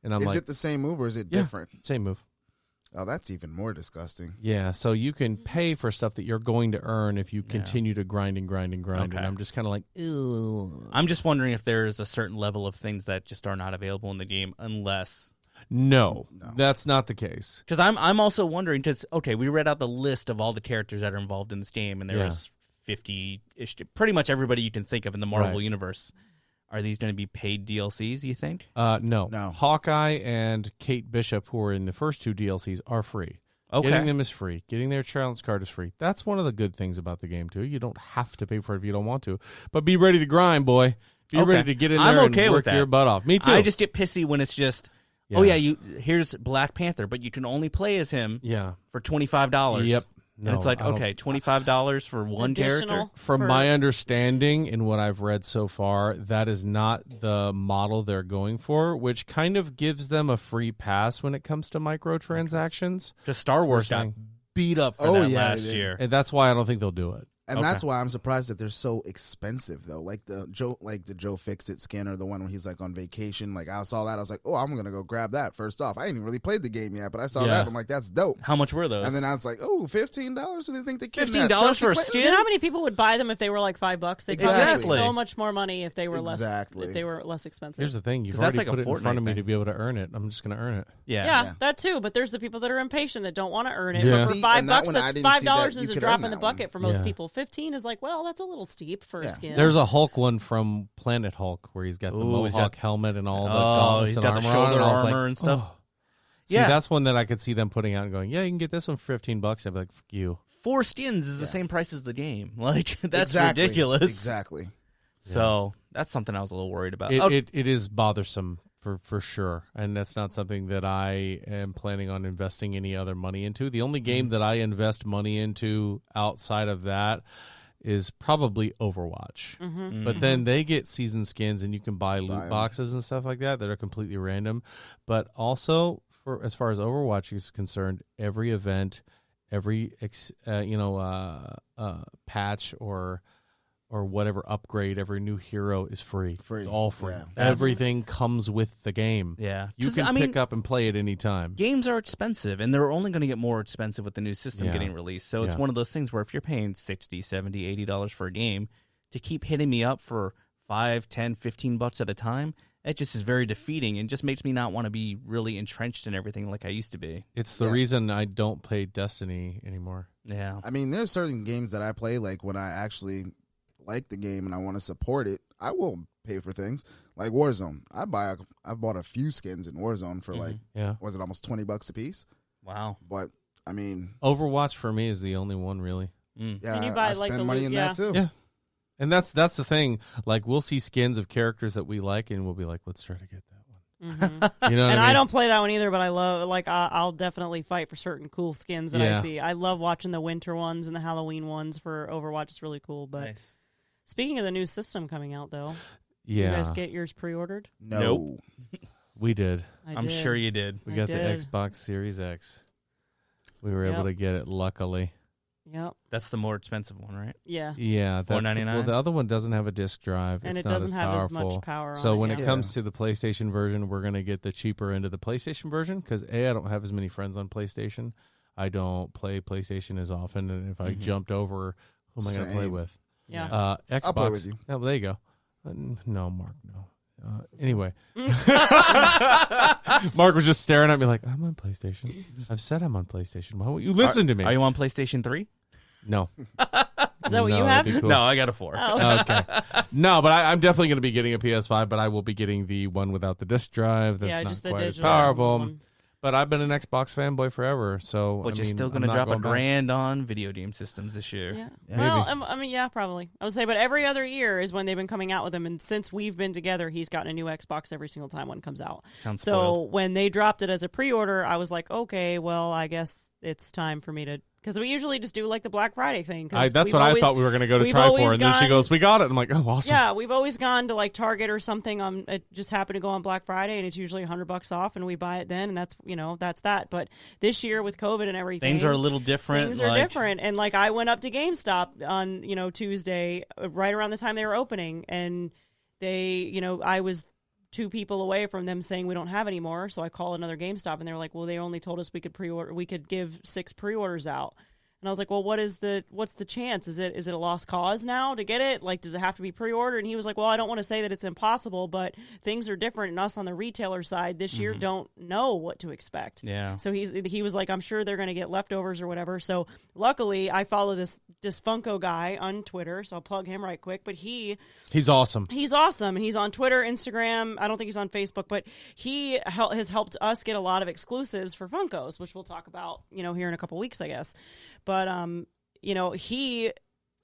Speaker 1: And I'm
Speaker 2: Is
Speaker 1: like,
Speaker 2: it the same move or is it
Speaker 1: yeah,
Speaker 2: different?
Speaker 1: same move.
Speaker 2: Oh, that's even more disgusting.
Speaker 1: Yeah, so you can pay for stuff that you're going to earn if you continue to grind.
Speaker 3: Okay.
Speaker 1: And I'm just kind of like, ew.
Speaker 3: I'm just wondering if there's a certain level of things that just are not available in the game unless.
Speaker 1: No, that's not the case.
Speaker 3: Because I'm also wondering, because, okay, we read out the list of all the characters that are involved in this game, and there was 50-ish, pretty much everybody you can think of in the Marvel universe. Are these going to be paid DLCs, you think?
Speaker 1: No.
Speaker 2: No.
Speaker 1: Hawkeye and Kate Bishop, who are in the first two DLCs, are free.
Speaker 3: Okay.
Speaker 1: Getting them is free. Getting their challenge card is free. That's one of the good things about the game, too. You don't have to pay for it if you don't want to. But be ready to grind, boy. Be ready to get in there
Speaker 3: I'm
Speaker 1: and
Speaker 3: okay
Speaker 1: work
Speaker 3: with that.
Speaker 1: your butt off. Me too.
Speaker 3: I just get pissy when it's just, here's Black Panther, but you can only play as him for $25.
Speaker 1: Yep.
Speaker 3: And it's like, okay, $25 for one character?
Speaker 4: Additional
Speaker 1: From
Speaker 4: for-
Speaker 1: my understanding and what I've read so far, that is not the model they're going for, which kind of gives them a free pass when it comes to microtransactions.
Speaker 3: Because Star Wars got beat up for that last
Speaker 2: they did.
Speaker 3: year.
Speaker 1: And that's why I don't think they'll do it.
Speaker 2: And that's why I'm surprised that they're so expensive, though. Like the Joe Fixit skin, or the one where he's like on vacation. Like I saw that, I was like, oh, I'm gonna go grab that first off. I ain't even really played the game yet, but I saw that. I'm like, that's dope.
Speaker 3: How much were those?
Speaker 2: And then I was like, oh, $15? Who do you think they kidnapped?
Speaker 3: $15 for a
Speaker 2: Chelsea
Speaker 3: skin?
Speaker 4: You know how many people would buy them if they were like $5? They'd probably make
Speaker 3: Exactly.
Speaker 4: so much more money if they were
Speaker 2: Exactly.
Speaker 4: less. If they were less expensive.
Speaker 1: Here's the thing: you've
Speaker 3: 'Cause that's
Speaker 1: already
Speaker 3: like a
Speaker 1: put it in front of
Speaker 3: Fortnite
Speaker 1: me
Speaker 3: thing.
Speaker 1: to be able to earn it. I'm just going to earn it.
Speaker 4: Yeah, that too. But there's the people that are impatient that don't want to earn it.
Speaker 1: Yeah.
Speaker 4: But for
Speaker 2: See,
Speaker 4: $5,
Speaker 2: and that one, I
Speaker 4: that's
Speaker 2: didn't see that
Speaker 4: $5
Speaker 2: you
Speaker 4: is a
Speaker 2: could
Speaker 4: drop
Speaker 2: earn
Speaker 4: in the
Speaker 2: that one.
Speaker 4: bucket for most
Speaker 1: Yeah.
Speaker 4: people. 15 is like, well, that's a little steep for a skin.
Speaker 1: There's a Hulk one from Planet Hulk where he's got the
Speaker 3: Ooh, he's
Speaker 1: Mohawk
Speaker 3: got-
Speaker 1: helmet and all the
Speaker 3: Oh,
Speaker 1: gauntlets
Speaker 3: he's
Speaker 1: and
Speaker 3: got the
Speaker 1: armor
Speaker 3: shoulder
Speaker 1: on, I was like,
Speaker 3: armor and stuff.
Speaker 1: oh. See,
Speaker 3: Yeah.
Speaker 1: that's one that I could see them putting out and going, yeah, you can get this one for $15. I'd be like, fuck you.
Speaker 3: 4 skins is the same price as the game. Like, that's
Speaker 2: Exactly.
Speaker 3: ridiculous.
Speaker 2: Exactly.
Speaker 3: So that's something I was a little worried about.
Speaker 1: It is bothersome for sure, and that's not something that I am planning on investing any other money into. The only game that I invest money into outside of that is probably Overwatch. But then they get season skins, and you can buy loot boxes and stuff like that are completely random. But also, for as far as Overwatch is concerned, every event, every patch or whatever upgrade, every new hero is free.
Speaker 2: Free.
Speaker 1: It's all free.
Speaker 2: Yeah.
Speaker 1: Everything comes with the game.
Speaker 3: Yeah.
Speaker 1: You
Speaker 3: 'Cause,
Speaker 1: can
Speaker 3: I mean,
Speaker 1: pick up and play at any time.
Speaker 3: games are expensive, and they're only going to get more expensive with the new system
Speaker 1: Yeah.
Speaker 3: getting released. So it's
Speaker 1: Yeah.
Speaker 3: one of those things where if you're paying $60, $70, $80 for a game, to keep hitting me up for $5, $10, $15 at a time, it just is very defeating and just makes me not want to be really entrenched in everything like I used to be.
Speaker 1: It's the reason I don't play Destiny anymore.
Speaker 3: Yeah.
Speaker 2: I mean, there's certain games that I play, like when I actually like the game and I want to support it, I will pay for things like Warzone. I've bought a few skins in Warzone for like,
Speaker 1: Yeah.
Speaker 2: was it almost $20 a piece?
Speaker 3: Wow.
Speaker 2: But I mean,
Speaker 1: Overwatch for me is the only one really.
Speaker 2: yeah,
Speaker 4: And you buy,
Speaker 2: I
Speaker 4: like,
Speaker 2: spend
Speaker 4: the
Speaker 2: money
Speaker 4: loot,
Speaker 2: in
Speaker 4: yeah.
Speaker 2: that too.
Speaker 1: Yeah. And that's the thing. Like we'll see skins of characters that we like, and we'll be like, let's try to get that one.
Speaker 4: Mhm.
Speaker 1: You know what
Speaker 4: And
Speaker 1: I mean?
Speaker 4: I don't play that one either, but I love, like, I'll definitely fight for certain cool skins that
Speaker 1: Yeah.
Speaker 4: I see. I love watching the winter ones and the Halloween ones for Overwatch. It's really cool. But
Speaker 3: Nice.
Speaker 4: speaking of the new system coming out, though,
Speaker 1: Yeah,
Speaker 4: you guys get yours pre-ordered?
Speaker 2: No.
Speaker 3: Nope.
Speaker 1: we did.
Speaker 3: I'm
Speaker 4: did.
Speaker 3: sure you did.
Speaker 1: We
Speaker 4: I
Speaker 1: got
Speaker 4: did.
Speaker 1: the Xbox Series X. We were able
Speaker 4: Yep.
Speaker 1: to get it, luckily.
Speaker 4: Yep.
Speaker 3: That's the more expensive one, right?
Speaker 4: Yeah.
Speaker 1: Yeah, that's
Speaker 3: $4.99?
Speaker 1: well. The other one doesn't have a disc drive,
Speaker 4: And
Speaker 1: it's
Speaker 4: it
Speaker 1: not
Speaker 4: doesn't
Speaker 1: as
Speaker 4: have as
Speaker 1: powerful.
Speaker 4: much power
Speaker 1: So
Speaker 4: on it.
Speaker 1: when
Speaker 4: yeah.
Speaker 1: it comes to the PlayStation version, we're gonna get the cheaper end of the PlayStation version because I don't have as many friends on PlayStation. I don't play PlayStation as often, and if I jumped over, who am I gonna play
Speaker 2: Same.
Speaker 1: with?
Speaker 4: Yeah.
Speaker 1: Xbox.
Speaker 2: I'll play with you.
Speaker 1: Oh, well, there you go. No, Mark, no. Anyway, Mark was just staring at me like, I'm on PlayStation. I've said I'm on PlayStation. Why won't you listen to me?
Speaker 3: Are you on PlayStation 3?
Speaker 1: No.
Speaker 4: Is that what you
Speaker 1: No,
Speaker 4: have?
Speaker 1: that'd be cool.
Speaker 3: No, I got a 4.
Speaker 4: Oh,
Speaker 1: Okay. No, but I'm definitely going to be getting a PS5, but I will be getting the one without the disc drive. That's
Speaker 4: yeah,
Speaker 1: not
Speaker 4: just the
Speaker 1: quite as
Speaker 4: digital
Speaker 1: powerful.
Speaker 4: one.
Speaker 1: But I've been an Xbox fanboy forever, so
Speaker 3: But
Speaker 1: I
Speaker 3: you're
Speaker 1: mean,
Speaker 3: still
Speaker 1: I'm
Speaker 3: going to
Speaker 1: not
Speaker 3: drop a
Speaker 1: going back.
Speaker 3: grand on video game systems this year.
Speaker 4: Yeah.
Speaker 2: Yeah.
Speaker 4: Well,
Speaker 1: Maybe.
Speaker 4: I mean, yeah, probably. I would say, but every other year is when they've been coming out with them, and since we've been together, he's gotten a new Xbox every single time one comes out.
Speaker 3: Sounds
Speaker 4: So
Speaker 3: spoiled.
Speaker 4: when they dropped it as a pre-order, I was like, okay, well, I guess it's time for me to, because we usually just do like the Black Friday thing. 'cause
Speaker 1: That's
Speaker 4: we've
Speaker 1: what
Speaker 4: always-
Speaker 1: I thought we were going to go to
Speaker 4: we've
Speaker 1: try for,
Speaker 4: always
Speaker 1: and then she
Speaker 4: gone-
Speaker 1: goes, "We got it." I'm like, "Oh, awesome!"
Speaker 4: Yeah, we've always gone to like Target or something. It just happened to go on Black Friday, and it's usually $100 off, and we buy it then, and that's that. But this year with COVID and everything,
Speaker 3: Things are a little different.
Speaker 4: Things are
Speaker 3: like-
Speaker 4: different, and like I went up to GameStop on Tuesday, right around the time they were opening, and they, I was 2 people away from them saying we don't have any more. So I called another GameStop, and they were like, "Well, they only told us we could give 6 pre-orders out." And I was like, "Well, what's the chance? Is it a lost cause now to get it? Like, does it have to be pre-ordered?" And he was like, "Well, I don't want to say that it's impossible, but things are different, and us on the retailer side this year don't know what to expect."
Speaker 3: Yeah.
Speaker 4: So he was like, "I'm sure they're going to get leftovers or whatever." So luckily, I follow this Funko guy on Twitter, so I'll plug him right quick. But he's
Speaker 1: awesome.
Speaker 4: awesome. He's on Twitter, Instagram. I don't think he's on Facebook, but he has helped us get a lot of exclusives for Funkos, which we'll talk about, here in a couple weeks, I guess. But he,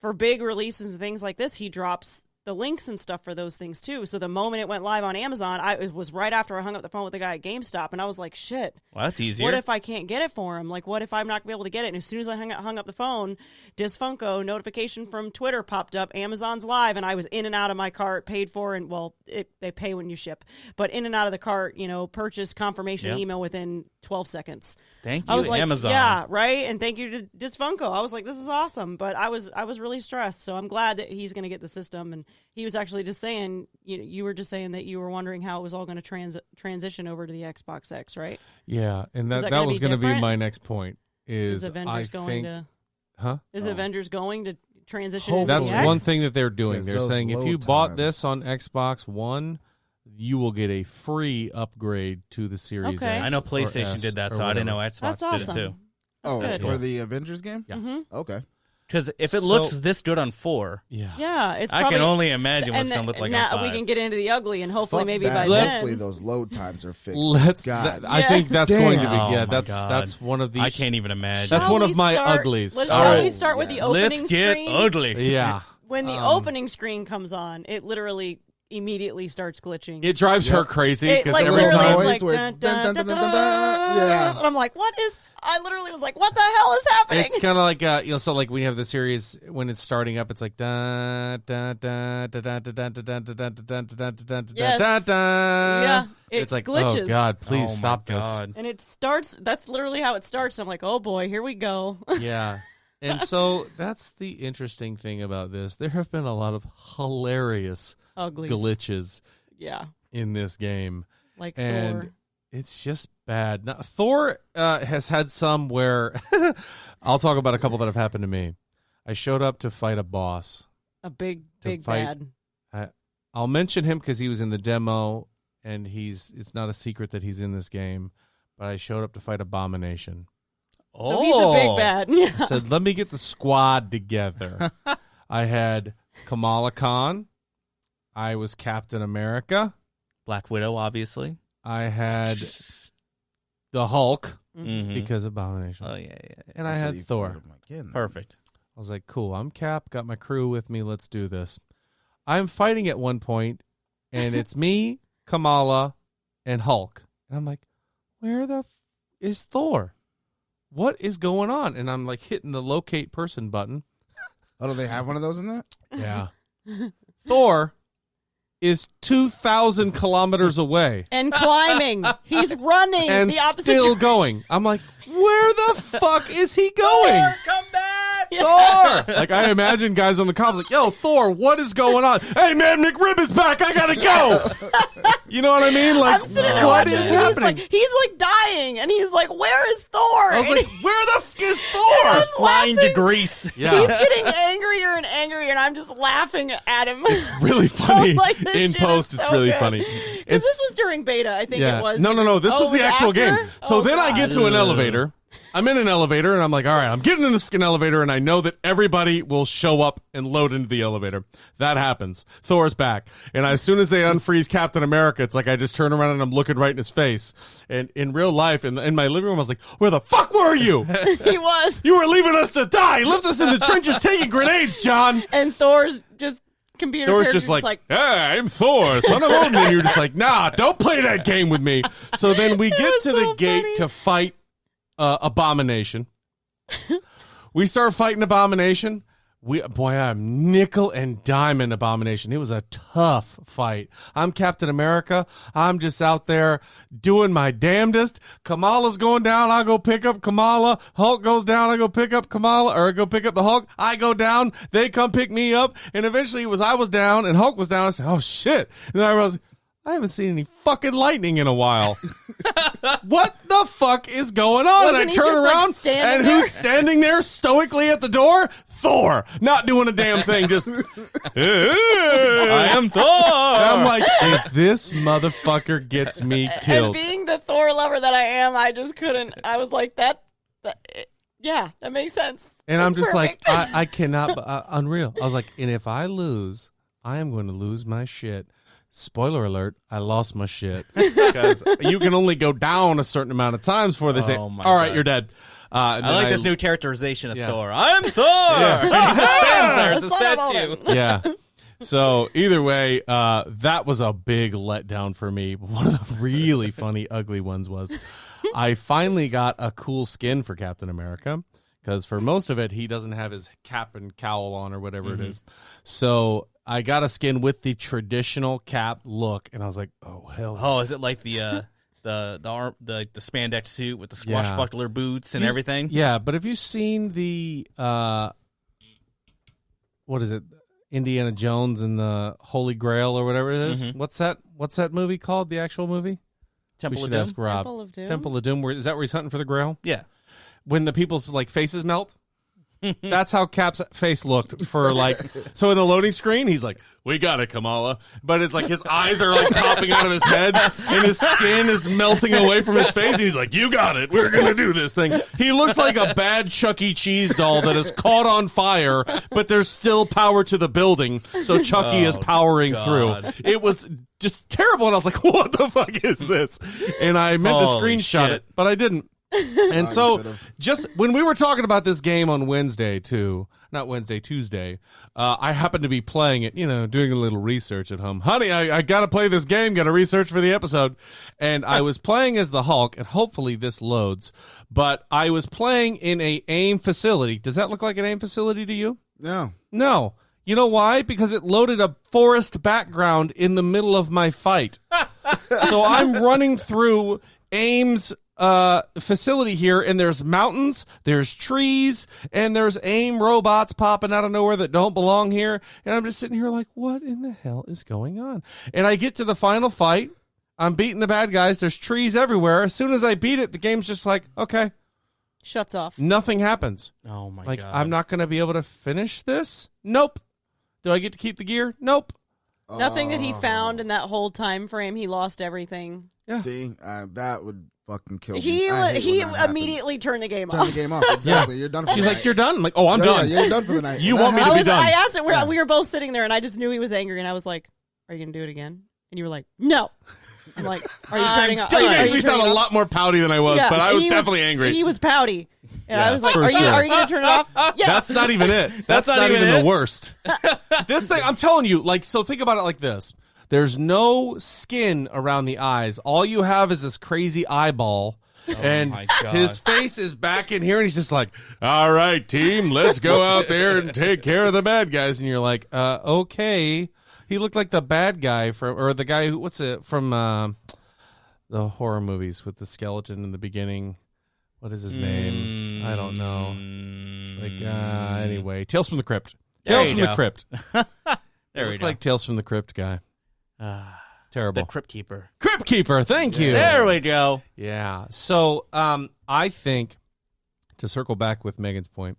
Speaker 4: for big releases and things like this, he drops the links and stuff for those things too. So the moment it went live on Amazon, it was right after I hung up the phone with the guy at GameStop, and I was like, shit.
Speaker 3: Well, that's easier.
Speaker 4: What if I can't get it for him? Like, what if I'm not going to be able to get it? And as soon as I hung up the phone, Funko notification from Twitter popped up, Amazon's live, and I was in and out of my cart, paid for, and they pay when you ship, but in and out of the cart, purchase confirmation
Speaker 3: Yep.
Speaker 4: email within 12 seconds.
Speaker 3: Thank you,
Speaker 4: I was like,
Speaker 3: Amazon.
Speaker 4: yeah, right, and thank you to Funko. I was like, this is awesome, but I was really stressed, so I'm glad that he's going to get the system. And he was actually just saying, you were just saying that you were wondering how it was all going to transition over to the Xbox X, right?
Speaker 1: Yeah, and
Speaker 4: Is
Speaker 1: that
Speaker 4: that
Speaker 1: was
Speaker 4: gonna
Speaker 1: going
Speaker 4: be
Speaker 1: to be
Speaker 4: different?
Speaker 1: my next point.
Speaker 4: Is
Speaker 1: I
Speaker 4: Avengers going
Speaker 1: think,
Speaker 4: to?
Speaker 1: huh?
Speaker 4: Is
Speaker 2: Oh.
Speaker 4: Avengers going to transition?
Speaker 2: Hopefully.
Speaker 4: into
Speaker 1: That's
Speaker 4: the X?
Speaker 1: one thing that they're doing.
Speaker 2: Because
Speaker 1: They're
Speaker 2: those
Speaker 1: saying if
Speaker 2: load
Speaker 1: you bought this
Speaker 2: times-
Speaker 1: on Xbox One, you will get a free upgrade to the Series
Speaker 4: Okay.
Speaker 1: X.
Speaker 3: I know
Speaker 1: or
Speaker 3: PlayStation
Speaker 1: S
Speaker 3: did that,
Speaker 1: or
Speaker 3: so I didn't know
Speaker 1: whatever.
Speaker 3: Xbox
Speaker 4: That's
Speaker 3: did
Speaker 4: awesome.
Speaker 3: it too.
Speaker 2: Oh,
Speaker 4: good.
Speaker 2: for the Avengers game?
Speaker 1: Yeah.
Speaker 4: Mm-hmm.
Speaker 2: Okay.
Speaker 3: Because if it
Speaker 1: So-
Speaker 3: looks this good on 4,
Speaker 1: Yeah.
Speaker 4: Yeah, it's.
Speaker 3: I
Speaker 4: probably,
Speaker 3: can only imagine what it's
Speaker 4: and
Speaker 3: going to look like
Speaker 4: now
Speaker 3: on 5.
Speaker 4: we can get into the ugly, and hopefully
Speaker 2: Fuck
Speaker 4: maybe
Speaker 2: that.
Speaker 4: by
Speaker 2: Hopefully
Speaker 4: then.
Speaker 2: those load times are fixed.
Speaker 1: I
Speaker 2: God.
Speaker 1: think that's going to be.
Speaker 3: Damn.
Speaker 1: Yeah,
Speaker 3: Oh, my God.
Speaker 1: that's one of the.
Speaker 3: I can't even imagine.
Speaker 1: That's
Speaker 4: Shall
Speaker 1: one of
Speaker 4: we
Speaker 1: my
Speaker 4: start-
Speaker 1: uglies.
Speaker 4: Let's,
Speaker 1: All
Speaker 4: shall
Speaker 1: right.
Speaker 4: we start with the
Speaker 2: Yes.
Speaker 4: opening
Speaker 3: Let's get
Speaker 4: screen?
Speaker 3: ugly.
Speaker 1: Yeah.
Speaker 4: When the opening screen comes on, it literally immediately starts glitching.
Speaker 1: It drives her
Speaker 2: Yep.
Speaker 1: crazy
Speaker 4: It,
Speaker 1: because
Speaker 4: like,
Speaker 1: every
Speaker 4: literally
Speaker 1: time.
Speaker 4: is
Speaker 2: Noise
Speaker 4: like,
Speaker 2: where it's
Speaker 4: dun, dun,
Speaker 2: dun,
Speaker 4: dun,
Speaker 2: dun, dun,
Speaker 4: dun,
Speaker 2: dun. Yeah.
Speaker 4: And I'm like, I literally was like, what the hell is happening?
Speaker 1: It's kind of like so like when you have the series when it's starting up, it's like da da da da da da da da da da da da da da da
Speaker 4: Yes.
Speaker 1: da da.
Speaker 4: Yeah, it
Speaker 1: It's like,
Speaker 4: glitches.
Speaker 1: oh God, please
Speaker 3: Oh, my
Speaker 1: stop this.
Speaker 3: God.
Speaker 4: And it starts, that's literally how it starts. I'm like, oh boy, here we go.
Speaker 1: Yeah. And so that's the interesting thing about this. There have been a lot of hilarious
Speaker 4: Ugly.
Speaker 1: glitches
Speaker 4: Yeah.
Speaker 1: in this game.
Speaker 4: Like
Speaker 1: And
Speaker 4: Thor.
Speaker 1: it's just bad. Now, Thor has had some where I'll talk about a couple that have happened to me. I showed up to fight a boss.
Speaker 4: A big
Speaker 1: to fight-
Speaker 4: bad.
Speaker 1: I'll mention him because he was in the demo, and it's not a secret that he's in this game. But I showed up to fight Abomination.
Speaker 4: So he's a big bad. Yeah.
Speaker 1: I said, let me get the squad together. I had Kamala Khan. I was Captain America.
Speaker 3: Black Widow, obviously.
Speaker 1: I had the Hulk
Speaker 3: Mhm.
Speaker 1: because Abomination.
Speaker 3: Oh yeah.
Speaker 1: And I
Speaker 2: So
Speaker 1: had
Speaker 2: you
Speaker 1: Thor.
Speaker 2: fight him again.
Speaker 3: Perfect.
Speaker 1: I was like, cool, I'm Cap, got my crew with me, let's do this. I'm fighting at one point, and it's me, Kamala, and Hulk. And I'm like, where the is Thor? What is going on? And I'm like hitting the locate person button.
Speaker 2: Oh, do they have one of those in that?
Speaker 1: Yeah. Thor is 2,000 kilometers away
Speaker 4: And climbing. He's running
Speaker 1: and
Speaker 4: the opposite
Speaker 1: still
Speaker 4: direction.
Speaker 1: going. I'm like, where the fuck is he going?
Speaker 3: Come back.
Speaker 1: Thor! Like, I imagine guys on the comms like, yo, Thor, what is going on? Hey, man, McRib is back. I gotta go. You know what I mean? Like,
Speaker 4: I'm sitting there
Speaker 1: what
Speaker 4: watching.
Speaker 1: is happening?
Speaker 4: He's like dying, and he's like, "Where is Thor?"
Speaker 1: I was
Speaker 4: And
Speaker 1: like, where the f is Thor?
Speaker 3: He's flying to
Speaker 4: laughing.
Speaker 3: Greece.
Speaker 1: Yeah.
Speaker 4: he's getting angrier and angrier, and I'm just laughing at him.
Speaker 1: Really funny.
Speaker 4: I'm like, this
Speaker 1: In
Speaker 4: shit
Speaker 1: post,
Speaker 4: is
Speaker 1: it's
Speaker 4: so
Speaker 1: really
Speaker 4: good.
Speaker 1: funny.
Speaker 4: Because this was during beta, I think
Speaker 1: Yeah.
Speaker 4: it was.
Speaker 1: No. This
Speaker 4: Oh,
Speaker 1: was the
Speaker 4: it
Speaker 1: actual
Speaker 4: after?
Speaker 1: game. So
Speaker 4: Oh,
Speaker 1: then I
Speaker 4: God.
Speaker 1: get to an elevator. I'm in an elevator, and I'm like, all right, I'm getting in this fucking elevator, and I know that everybody will show up and load into the elevator. That happens. Thor's back. And as soon as they unfreeze Captain America, it's like I just turn around and I'm looking right in his face. And in real life, in my living room, I was like, where the fuck were you?
Speaker 4: He was.
Speaker 1: You were leaving us to die. You left us in the trenches taking grenades, John.
Speaker 4: And Thor's just computer
Speaker 1: Thor's
Speaker 4: character's
Speaker 1: just like, hey, I'm Thor, son of Odin. And you're just like, nah, don't play that game with me. So then we get
Speaker 4: was
Speaker 1: to the
Speaker 4: so
Speaker 1: gate
Speaker 4: funny.
Speaker 1: to fight Abomination. We start fighting Abomination. I'm nickel and diamond Abomination. It was a tough fight. I'm Captain America. I'm just out there doing my damnedest. Kamala's going down. I go pick up Kamala. Hulk goes down. I go pick up Kamala, or I go pick up the Hulk. I go down. They come pick me up. And eventually I was down and Hulk was down. I said, oh shit. And then I realized, I haven't seen any fucking lightning in a while. What the fuck is going on?
Speaker 4: Wasn't
Speaker 1: and I
Speaker 4: he
Speaker 1: turn
Speaker 4: just, like,
Speaker 1: around,
Speaker 4: standing
Speaker 1: and
Speaker 4: there?
Speaker 1: who's standing there stoically at the door? Thor, not doing a damn thing, just.
Speaker 3: I am Thor.
Speaker 1: And I'm like, if this motherfucker gets me
Speaker 4: and
Speaker 1: killed.
Speaker 4: being the Thor lover that I am, I just couldn't. I was like, yeah, that makes sense.
Speaker 1: And I'm
Speaker 4: That's
Speaker 1: just like,
Speaker 4: perfect.
Speaker 1: I cannot, unreal. I was like, and if I lose, I am going to lose my shit. Spoiler alert, I lost my shit. Because you can only go down a certain amount of times before they say,
Speaker 3: Oh, my
Speaker 1: all right,
Speaker 3: God.
Speaker 1: you're dead.
Speaker 3: I like this new characterization of
Speaker 1: Yeah.
Speaker 3: Thor. I'm Thor.
Speaker 1: Yeah.
Speaker 3: He just stands there as a
Speaker 4: Son of
Speaker 3: statue.
Speaker 4: Odin.
Speaker 1: Yeah. So either way, that was a big letdown for me. But one of the really funny, ugly ones was I finally got a cool skin for Captain America, because for most of it, he doesn't have his cap and cowl on or whatever it is. So I got a skin with the traditional cap look, and I was like, oh, hell.
Speaker 3: Oh, is it like the spandex suit with the swashbuckler boots and everything?
Speaker 1: Yeah, but have you seen the, what is it? Indiana Jones and the Holy Grail or whatever it is.
Speaker 3: Mhm.
Speaker 1: What's that movie called? The actual movie?
Speaker 3: Temple
Speaker 1: We
Speaker 3: of
Speaker 1: should
Speaker 3: Doom?
Speaker 1: ask Rob.
Speaker 4: Temple of Doom?
Speaker 1: Temple of Doom. Is that where he's hunting for the Grail?
Speaker 3: Yeah.
Speaker 1: When the people's like faces melt. That's how Cap's face looked for like. So in the loading screen, he's like, "We got it, Kamala," but it's like his eyes are like popping out of his head, and his skin is melting away from his face. And he's like, "You got it. We're gonna do this thing." He looks like a bad Chuck E. Cheese doll that is caught on fire, but there's still power to the building, so Chucky is powering
Speaker 3: God.
Speaker 1: through. It was just terrible, and I was like, "What the fuck is this?" And I meant to
Speaker 3: Holy
Speaker 1: screenshot
Speaker 3: shit.
Speaker 1: it, but I didn't. And
Speaker 2: you
Speaker 1: so,
Speaker 2: should've.
Speaker 1: just when we were talking about this game on Wednesday, too, not Wednesday, Tuesday, I happened to be playing it, doing a little research at home. Honey, I got to play this game, got to research for the episode. And I was playing as the Hulk, and hopefully this loads, but I was playing in a AIM facility. Does that look like an AIM facility to you?
Speaker 2: No.
Speaker 1: No. You know why? Because it loaded a forest background in the middle of my fight. So I'm running through AIM's facility here, and there's mountains, there's trees, and there's AIM robots popping out of nowhere that don't belong here. And I'm just sitting here like, what in the hell is going on? And I get to the final fight. I'm beating the bad guys. There's trees everywhere. As soon as I beat it, the game's just like, okay,
Speaker 4: Shuts off.
Speaker 1: nothing happens.
Speaker 3: Oh my
Speaker 1: Like,
Speaker 3: god.
Speaker 1: I'm not going to be able to finish this? Nope. Do I get to keep the gear? Nope.
Speaker 4: Nothing that he found in that whole time frame. He lost everything.
Speaker 1: Yeah.
Speaker 2: See, that would fucking kill me.
Speaker 4: He
Speaker 2: I hate
Speaker 4: he
Speaker 2: when that happens.
Speaker 4: immediately turned the game
Speaker 2: Turn
Speaker 4: off.
Speaker 2: the game off. Exactly. You're done for
Speaker 1: She's
Speaker 2: the
Speaker 1: like,
Speaker 2: night.
Speaker 1: you're done? I'm like, oh, I'm
Speaker 2: Yeah,
Speaker 1: done.
Speaker 2: yeah, you're done for the night.
Speaker 1: You
Speaker 2: And
Speaker 1: want
Speaker 2: that
Speaker 1: me to be
Speaker 2: happens.
Speaker 1: done.
Speaker 4: I asked it.
Speaker 2: Yeah.
Speaker 4: We were both sitting there, and I just knew he was angry, and I was like, "Are you gonna do it again?" And you were like, "No." I'm like, are you turning off?
Speaker 1: She
Speaker 4: are
Speaker 1: makes
Speaker 4: you
Speaker 1: me sound
Speaker 4: turning
Speaker 1: a
Speaker 4: off?
Speaker 1: lot more pouty than I was, but I
Speaker 4: and
Speaker 1: was
Speaker 4: he
Speaker 1: definitely angry.
Speaker 4: He was pouty. And
Speaker 1: Yeah,
Speaker 4: I was like,
Speaker 1: for
Speaker 4: are
Speaker 1: sure.
Speaker 4: you going to turn it off? Yes.
Speaker 1: That's not even it. That's not even the worst. This thing, I'm telling you, like, so think about it like this. There's no skin around the eyes. All you have is this crazy eyeball. And
Speaker 3: my God.
Speaker 1: his face is back in here, and he's just like, all right, team, let's go out there and take care of the bad guys. And you're like, okay. He looked like the bad guy or the guy who, from the horror movies with the skeleton in the beginning. What is his name? I don't know. It's like, anyway, Tales from the Crypt. Tales from the Crypt.
Speaker 3: There we
Speaker 1: Looked
Speaker 3: go.
Speaker 1: like Tales from the Crypt guy. Terrible.
Speaker 3: The Crypt Keeper.
Speaker 1: Crypt Keeper, thank you.
Speaker 3: There we go.
Speaker 1: Yeah. So I think, to circle back with Megan's point,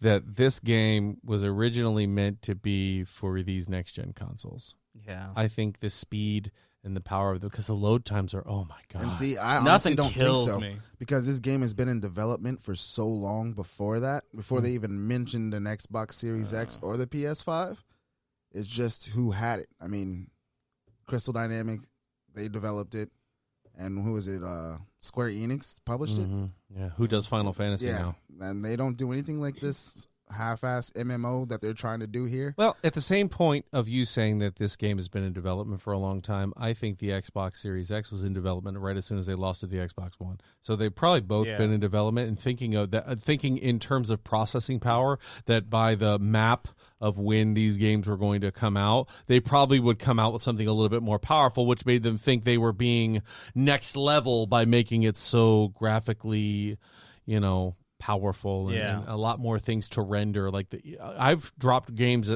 Speaker 1: that this game was originally meant to be for these next-gen consoles.
Speaker 3: Yeah.
Speaker 1: I think the speed and the power of because the load times are, oh my God.
Speaker 2: And see, I honestly
Speaker 3: Nothing
Speaker 2: don't
Speaker 3: kills
Speaker 2: think so.
Speaker 3: me.
Speaker 2: Because this game has been in development for so long before that, before they even mentioned an Xbox Series X or the PS5. It's just who had it. I mean, Crystal Dynamics, they developed it. And who was it? Square Enix published it.
Speaker 1: Yeah. Who does Final Fantasy now?
Speaker 2: And they don't do anything like this half-ass MMO that they're trying to do here.
Speaker 1: Well, at the same point of you saying that this game has been in development for a long time, I think the Xbox Series X was in development right as soon as they lost to the Xbox One. So they've probably both been in development and thinking in terms of processing power, that by the map of when these games were going to come out, they probably would come out with something a little bit more powerful, which made them think they were being next level by making it so graphically, powerful and a lot more things to render. Like I've dropped games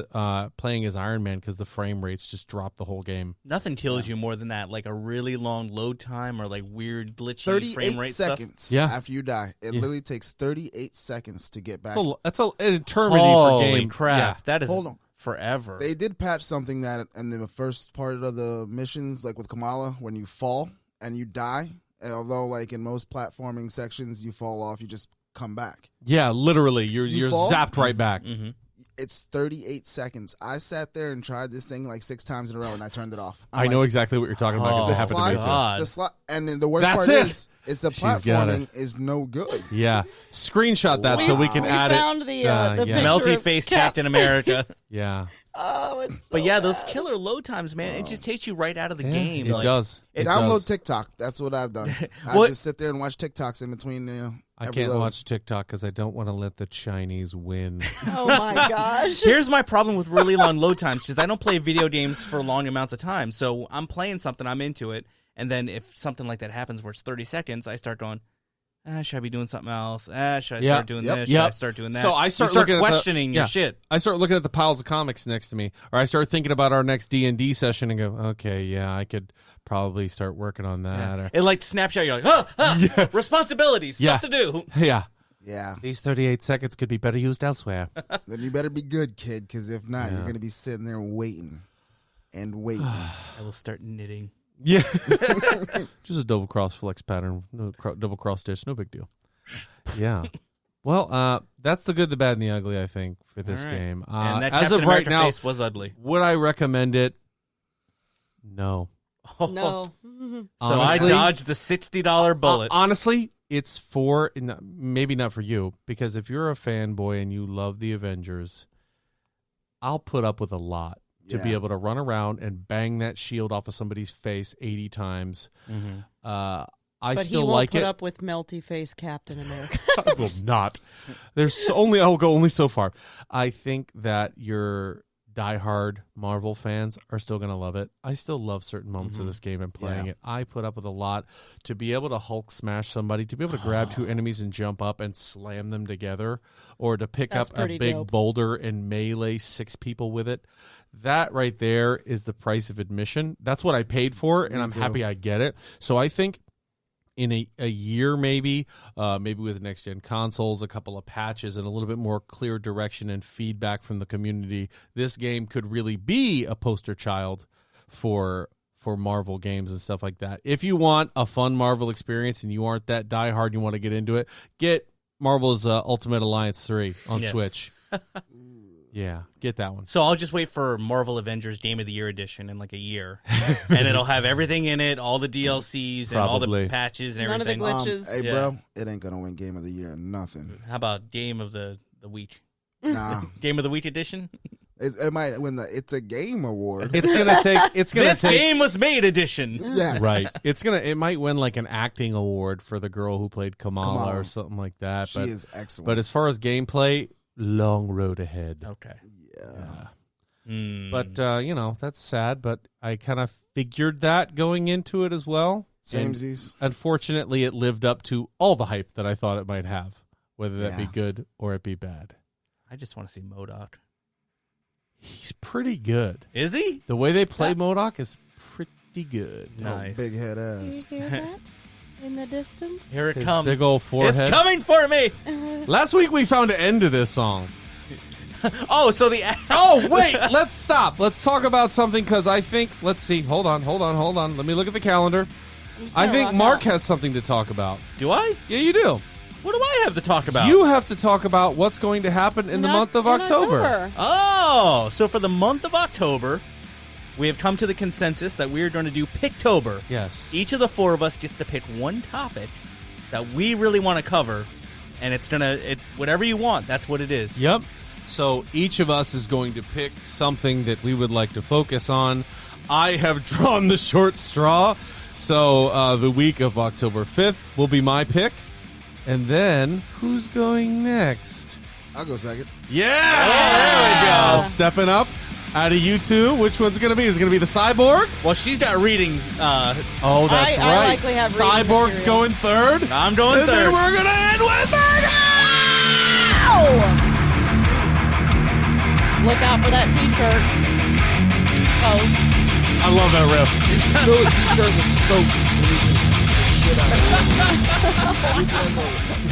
Speaker 1: playing as Iron Man because the frame rates just drop the whole game.
Speaker 3: Nothing kills you more than that, like a really long load time or like weird glitchy
Speaker 2: 38
Speaker 3: frame rate
Speaker 2: seconds
Speaker 1: Yeah.
Speaker 2: after you die. It literally takes 38 seconds to get back.
Speaker 1: That's an eternity
Speaker 3: Holy
Speaker 1: for game.
Speaker 3: crap!
Speaker 1: Yeah.
Speaker 3: That is
Speaker 2: Hold on.
Speaker 3: forever.
Speaker 2: They did patch something that in the first part of the missions, like with Kamala, when you fall and you die, and although like in most platforming sections you fall off, you just come back.
Speaker 1: Yeah, literally, you're
Speaker 2: fall?
Speaker 1: zapped right back.
Speaker 3: Mm-hmm.
Speaker 2: It's 38 seconds. I sat there and tried this thing like 6 times in a row, and I turned it off.
Speaker 1: I know exactly what you're talking about because
Speaker 3: Oh,
Speaker 1: it happened to me too.
Speaker 3: God.
Speaker 2: The slot, and then the worst
Speaker 1: That's
Speaker 2: part
Speaker 1: it.
Speaker 2: is the
Speaker 1: She's got
Speaker 2: platforming is no good.
Speaker 1: Yeah, screenshot that so we can
Speaker 4: We
Speaker 1: add
Speaker 4: found
Speaker 1: it.
Speaker 4: the
Speaker 1: Yeah.
Speaker 4: picture
Speaker 3: Melty
Speaker 4: of
Speaker 3: face
Speaker 4: Cap's
Speaker 3: Captain America.
Speaker 1: Yeah,
Speaker 4: Oh, it's
Speaker 3: But
Speaker 4: so
Speaker 3: yeah, those
Speaker 4: bad.
Speaker 3: killer load times, man, it just takes you right out of the game.
Speaker 1: It
Speaker 3: Like,
Speaker 1: does. It
Speaker 2: Download
Speaker 1: does.
Speaker 2: TikTok. That's what I've done.
Speaker 3: What-
Speaker 2: I just sit there and watch TikToks in between.
Speaker 1: I
Speaker 2: every
Speaker 1: can't
Speaker 2: load.
Speaker 1: watch TikTok because I don't want to let the Chinese win.
Speaker 4: Oh my gosh.
Speaker 3: Here's my problem with really long load times because I don't play video games for long amounts of time. So I'm playing something, I'm into it, and then if something like that happens where it's 30 seconds, I start going, should I be doing something else? Should I start doing this? Should I start doing that?
Speaker 1: So I
Speaker 3: You
Speaker 1: start looking at the-
Speaker 3: questioning your shit.
Speaker 1: I start looking at the piles of comics next to me, or I start thinking about our next D&D session and go, okay, yeah, I could probably start working on that. Or,
Speaker 3: It like snapshot. You're like, responsibilities, stuff to do.
Speaker 1: yeah,
Speaker 2: Yeah.
Speaker 1: these 38 seconds could be better used elsewhere.
Speaker 2: Then you better be good, kid, because if not,
Speaker 1: Yeah.
Speaker 2: you're going to be sitting there waiting and waiting.
Speaker 3: I will start knitting.
Speaker 1: Yeah, just a double cross flex pattern, no double cross stitch, no big deal. Yeah. Well, that's the good, the bad, and the ugly, I think, for this
Speaker 3: All right.
Speaker 1: game.
Speaker 3: And that
Speaker 1: as
Speaker 3: Captain
Speaker 1: of right
Speaker 3: America
Speaker 1: now,
Speaker 3: face was ugly.
Speaker 1: would I recommend it? No.
Speaker 4: No.
Speaker 3: So
Speaker 1: Honestly-
Speaker 3: I dodged the $60 bullet.
Speaker 1: Honestly, it's maybe not for you, because if you're a fanboy and you love the Avengers, I'll put up with a lot to be
Speaker 2: Yeah.
Speaker 1: able to run around and bang that shield off of somebody's face 80 times. I
Speaker 4: But
Speaker 1: still
Speaker 4: he won't
Speaker 1: like
Speaker 4: put
Speaker 1: it.
Speaker 4: up with melty face Captain America.
Speaker 1: I will not. I'll go only so far. I think that your diehard Marvel fans are still going to love it. I still love certain moments of this game and playing it. I put up with a lot. To be able to Hulk smash somebody, to be able to grab two enemies and jump up and slam them together, or to pick
Speaker 4: That's
Speaker 1: up a
Speaker 4: pretty
Speaker 1: big
Speaker 4: dope.
Speaker 1: boulder and melee 6 people with it. That right there is the price of admission. That's what I paid for, and I'm
Speaker 2: too.
Speaker 1: happy I get it. So I think in a year, maybe with next-gen consoles, a couple of patches, and a little bit more clear direction and feedback from the community, this game could really be a poster child for Marvel games and stuff like that. If you want a fun Marvel experience and you aren't that diehard, you want to get into it, get Marvel's Ultimate Alliance 3 on
Speaker 3: Yeah.
Speaker 1: Switch. Yeah, get that one.
Speaker 3: So I'll just wait for Marvel Avengers Game of the Year edition in like a year, and it'll have everything in it, all the DLCs and all
Speaker 1: Probably.
Speaker 3: the patches and
Speaker 4: None of the
Speaker 3: everything.
Speaker 4: glitches.
Speaker 2: Hey,
Speaker 3: Yeah.
Speaker 2: bro, it ain't gonna win Game of the Year. Nothing.
Speaker 3: How about Game of the Week?
Speaker 2: Nah,
Speaker 3: Game of the Week edition?
Speaker 2: it might win the It's a Game award.
Speaker 1: It's gonna take. It's gonna
Speaker 3: This
Speaker 1: take.
Speaker 3: game was made edition.
Speaker 2: Yes,
Speaker 1: Right. It might win like an acting award for the girl who played Kamala or something like that.
Speaker 2: She
Speaker 1: But
Speaker 2: is excellent.
Speaker 1: but as far as gameplay, long road ahead.
Speaker 3: Okay.
Speaker 2: yeah.
Speaker 3: Mm.
Speaker 1: But that's sad. But I kind of figured that going into it as well. And
Speaker 2: Samesies.
Speaker 1: unfortunately, it lived up to all the hype that I thought it might have, whether that be
Speaker 2: Yeah.
Speaker 1: good or it be bad.
Speaker 3: I just want to see MODOK.
Speaker 1: He's pretty good.
Speaker 3: Is he?
Speaker 1: The way they play MODOK is pretty good.
Speaker 3: Nice.
Speaker 2: Big head
Speaker 4: Do you
Speaker 2: ass.
Speaker 4: hear that in the distance?
Speaker 3: Here it
Speaker 1: His
Speaker 3: comes.
Speaker 1: big old forehead.
Speaker 3: It's coming for me.
Speaker 1: Last week we found an end to this song.
Speaker 3: Oh, so the
Speaker 1: Oh, wait, let's stop. Let's talk about something because I think, let's see. Hold on. Let me look at the calendar.
Speaker 4: I'm just
Speaker 1: I
Speaker 4: gonna
Speaker 1: think
Speaker 4: rock
Speaker 1: Mark
Speaker 4: out.
Speaker 1: has something to talk about.
Speaker 3: Do I?
Speaker 1: Yeah, you do.
Speaker 3: What do I have to talk about?
Speaker 1: You have to talk about what's going to happen in the month of
Speaker 4: In
Speaker 1: October.
Speaker 3: Oh, so for the month of October, we have come to the consensus that we are going to do Picktober.
Speaker 1: Yes.
Speaker 3: Each of the four of us gets to pick one topic that we really want to cover, and it's whatever you want. That's what it is.
Speaker 1: Yep. So each of us is going to pick something that we would like to focus on. I have drawn the short straw. So the week of October 5th will be my pick. And then who's going next?
Speaker 2: I'll go second.
Speaker 1: Yeah! There we go. Stepping up. Out of you two, which one's it going to be? Is it going to be the Cyborg?
Speaker 3: Well, she's not reading.
Speaker 1: Oh, that's
Speaker 4: I
Speaker 1: right.
Speaker 4: likely have reading
Speaker 1: Cyborg's
Speaker 4: material.
Speaker 1: going third.
Speaker 3: I'm going
Speaker 1: And then
Speaker 3: third.
Speaker 1: we're going to end with
Speaker 4: Look out for that T-shirt post.
Speaker 1: I love that riff.
Speaker 2: You should fill a t-shirt with soap so we can get out of it.